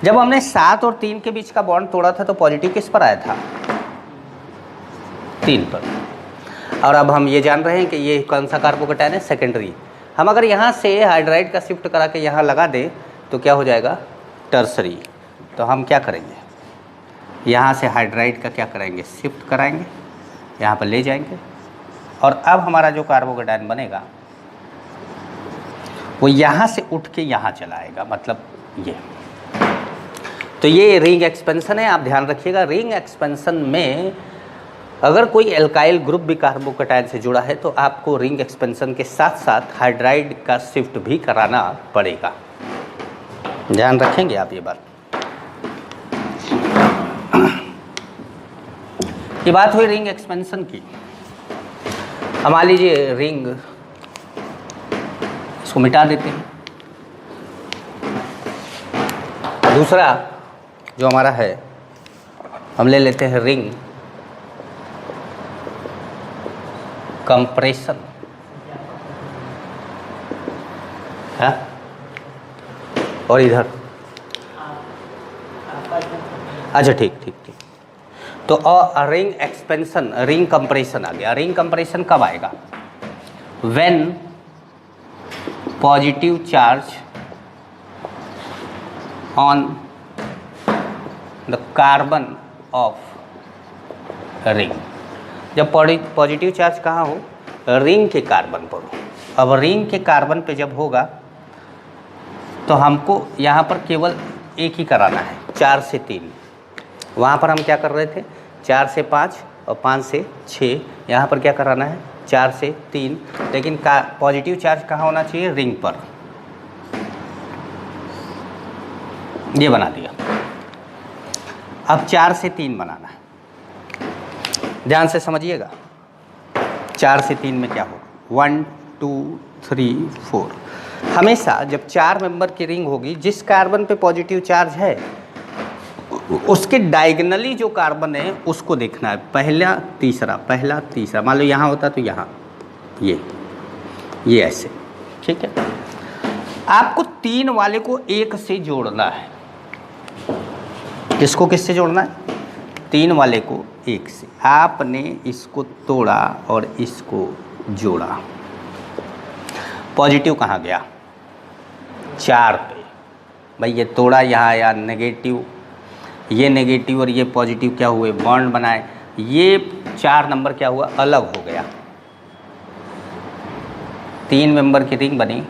जब हमने 7 और 3 के बीच का बॉन्ड तोड़ा था तो पॉजिटिव किस पर आया था? 3 पर। और अब हम ये जान रहे हैं कि ये कौन सा कार्बोकेटायन है? सेकेंडरी। हम अगर यहाँ से हाइड्राइड का शिफ्ट करा के यहाँ लगा दें तो क्या हो जाएगा? टर्सरी। तो हम क्या करेंगे? यहाँ से हाइड्राइड का क्या करेंगे? शिफ्ट कराएंगे, यहाँ पर ले जाएंगे, और अब हमारा जो कार्बोकेटायन बनेगा वो यहाँ से उठ के यहाँ चला आएगा, मतलब ये। तो ये रिंग एक्सपेंशन है, आप ध्यान रखिएगा। रिंग एक्सपेंशन में अगर कोई एल्काइल ग्रुप भी कार्बोकेटायन से जुड़ा है तो आपको रिंग एक्सपेंशन के साथ साथ हाइड्राइड का शिफ्ट भी कराना पड़ेगा। ध्यान रखेंगे आप ये बात। ये बात हुई रिंग एक्सपेंशन की। अब मान लीजिए रिंग, इसको मिटा देते हैं। दूसरा जो हमारा है, हम ले लेते हैं रिंग कंप्रेशन। है और इधर, अच्छा ठीक ठीक ठीक। तो रिंग एक्सपेंशन, रिंग कंप्रेशन आ गया। रिंग कंप्रेशन कब आएगा? When positive charge on the carbon of ring. जब पॉजिटिव चार्ज कहाँ हो? रिंग के कार्बन पर हो। अब रिंग के कार्बन पे जब होगा तो हमको यहाँ पर केवल एक ही कराना है, 4 से 3। वहाँ पर हम क्या कर रहे थे? 4 से 5 और 5 से 6। यहाँ पर क्या कराना है? 4 से 3। लेकिन पॉजिटिव चार्ज कहाँ होना चाहिए? रिंग पर। ये बना दिया। अब 4 से 3 बनाना है, ध्यान से समझिएगा। 4 से 3 में क्या होगा? 1 2 3 4। हमेशा जब 4 मेंबर की रिंग होगी, जिस कार्बन पे पॉजिटिव चार्ज है उसके डायगोनली जो कार्बन है उसको देखना है। पहला तीसरा, पहला तीसरा। मान लो यहाँ होता तो यहाँ ये ऐसे, ठीक है। आपको 3 वाले को 1 से जोड़ना है। किसको किससे जोड़ना है? 3 वाले को 1 से। आपने इसको तोड़ा और इसको जोड़ा। पॉजिटिव कहाँ गया? 4 पे। भाई ये तोड़ा, यहाँ आया नेगेटिव, ये नेगेटिव और ये पॉजिटिव क्या हुए? बॉन्ड बनाए। ये 4 नंबर क्या हुआ? अलग हो गया। 3 मेंबर की रिंग बनी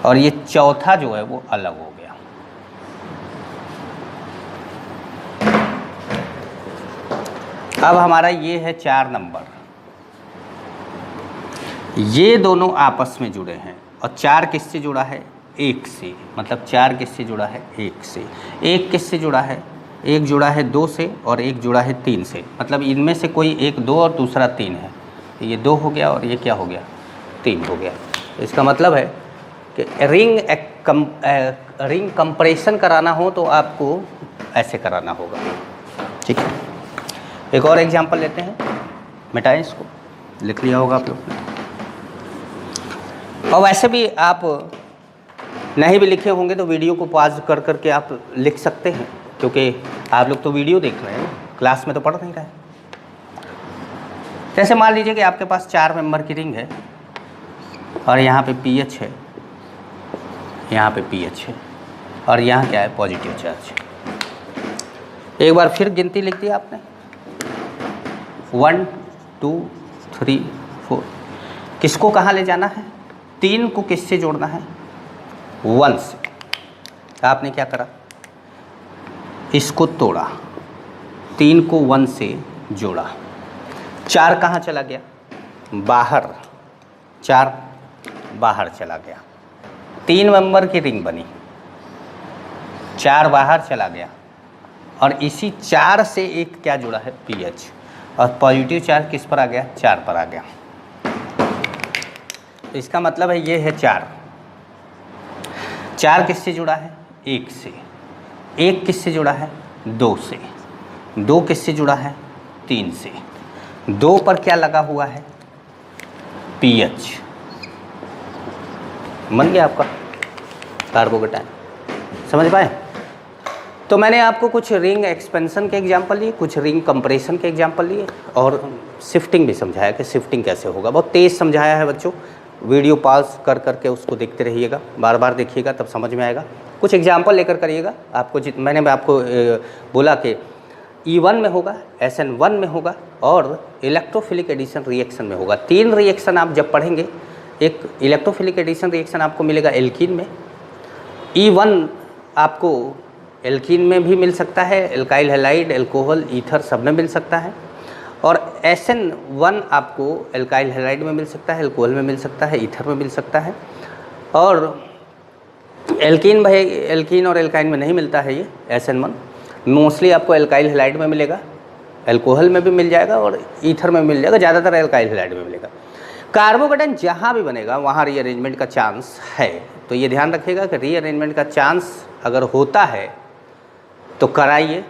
और ये चौथा जो है वो अलग हो गया। अब हमारा ये है 4 नंबर, ये दोनों आपस में जुड़े हैं। और 4 किससे जुड़ा है? 1 से। मतलब 4 किससे जुड़ा है? 1 से। 1 किससे जुड़ा है? एक जुड़ा है 2 से और एक जुड़ा है 3 से, मतलब इनमें से कोई एक 2 और दूसरा 3 है। ये 2 हो गया और ये क्या हो गया, 3 हो गया। इसका मतलब है कि रिंग कंप्रेशन कराना हो तो आपको ऐसे कराना होगा, ठीक है। एक और एग्जांपल लेते हैं, मिटाएं इसको, लिख लिया होगा आप लोग ने। और वैसे भी आप नहीं भी लिखे होंगे तो वीडियो को पॉज कर करके आप लिख सकते हैं, क्योंकि आप लोग तो वीडियो देख रहे हैं, क्लास में तो पढ़ नहीं रहे। जैसे मान लीजिए कि आपके पास 4 मेंबर की रिंग है और यहाँ पे पीएच है, यहाँ पे पीएच है और यहाँ क्या है, पॉजिटिव चार्ज है। एक बार फिर गिनती लिख दी आपने, 1 2 3 4। किसको कहाँ ले जाना है, 3 को किससे जोड़ना है, 1 से। आपने क्या करा, इसको तोड़ा, 3 को 1 से जोड़ा, 4 कहाँ चला गया, बाहर, 4 बाहर चला गया। 3 मेंबर की रिंग बनी, 4 बाहर चला गया और इसी 4 से एक क्या जुड़ा है, पीएच, और पॉजिटिव चार्ज किस पर आ गया, 4 पर आ गया। तो इसका मतलब है ये है 4 किससे जुड़ा है, 1 से, 1 किससे जुड़ा है, 2 से, 2 किससे जुड़ा है, 3 से, 2 पर क्या लगा हुआ है, पीएच। बन गया आपका कार्बोकेटायन, समझ पाए। तो मैंने आपको कुछ रिंग एक्सपेंशन के एग्जांपल लिए, कुछ रिंग कंप्रेशन के एग्जांपल लिए और शिफ्टिंग भी समझाया कि शिफ्टिंग कैसे होगा। बहुत तेज़ समझाया है बच्चों, वीडियो पॉज कर करके उसको देखते रहिएगा, बार बार देखिएगा तब समझ में आएगा। कुछ एग्जांपल लेकर करिएगा। आपको मैंने आपको बोला कि E1 में होगा, SN1 में होगा और इलेक्ट्रोफिलिक एडिशन रिएक्शन में होगा। 3 रिएक्शन आप जब पढ़ेंगे, एक इलेक्ट्रोफिलिक एडिशन रिएक्शन आपको मिलेगा एल्कीन में, E1 आपको एल्कीन में भी मिल सकता है, एल्काइल हैलाइड, एल्कोहल, ईथर सब में मिल सकता है, और SN1 आपको एल्काइल हैलाइड में मिल सकता है, एल्कोहल में मिल सकता है, ईथर में मिल सकता है। और एल्कीन भाई, एल्कीन और एल्काइन में नहीं मिलता है ये SN1, मोस्टली आपको एल्काइल हैलाइड में मिलेगा, एल्कोहल में भी मिल जाएगा और ईथर में मिल जाएगा, ज़्यादातर एल्काइल हैलाइड में मिलेगा। कार्बोकेटायन जहाँ भी बनेगा वहाँ रीअरेंजमेंट का चांस है, तो ये ध्यान रखिएगा कि रीअरेंजमेंट का चांस अगर होता है तो कराइए।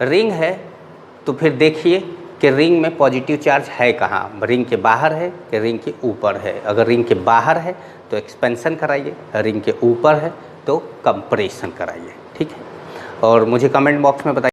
रिंग है तो फिर देखिए कि रिंग में पॉजिटिव चार्ज है कहाँ, रिंग के बाहर है कि रिंग के ऊपर है। अगर रिंग के बाहर है तो एक्सपेंशन कराइए, रिंग के ऊपर है तो कंप्रेशन कराइए, ठीक है। और मुझे कमेंट बॉक्स में बताइए।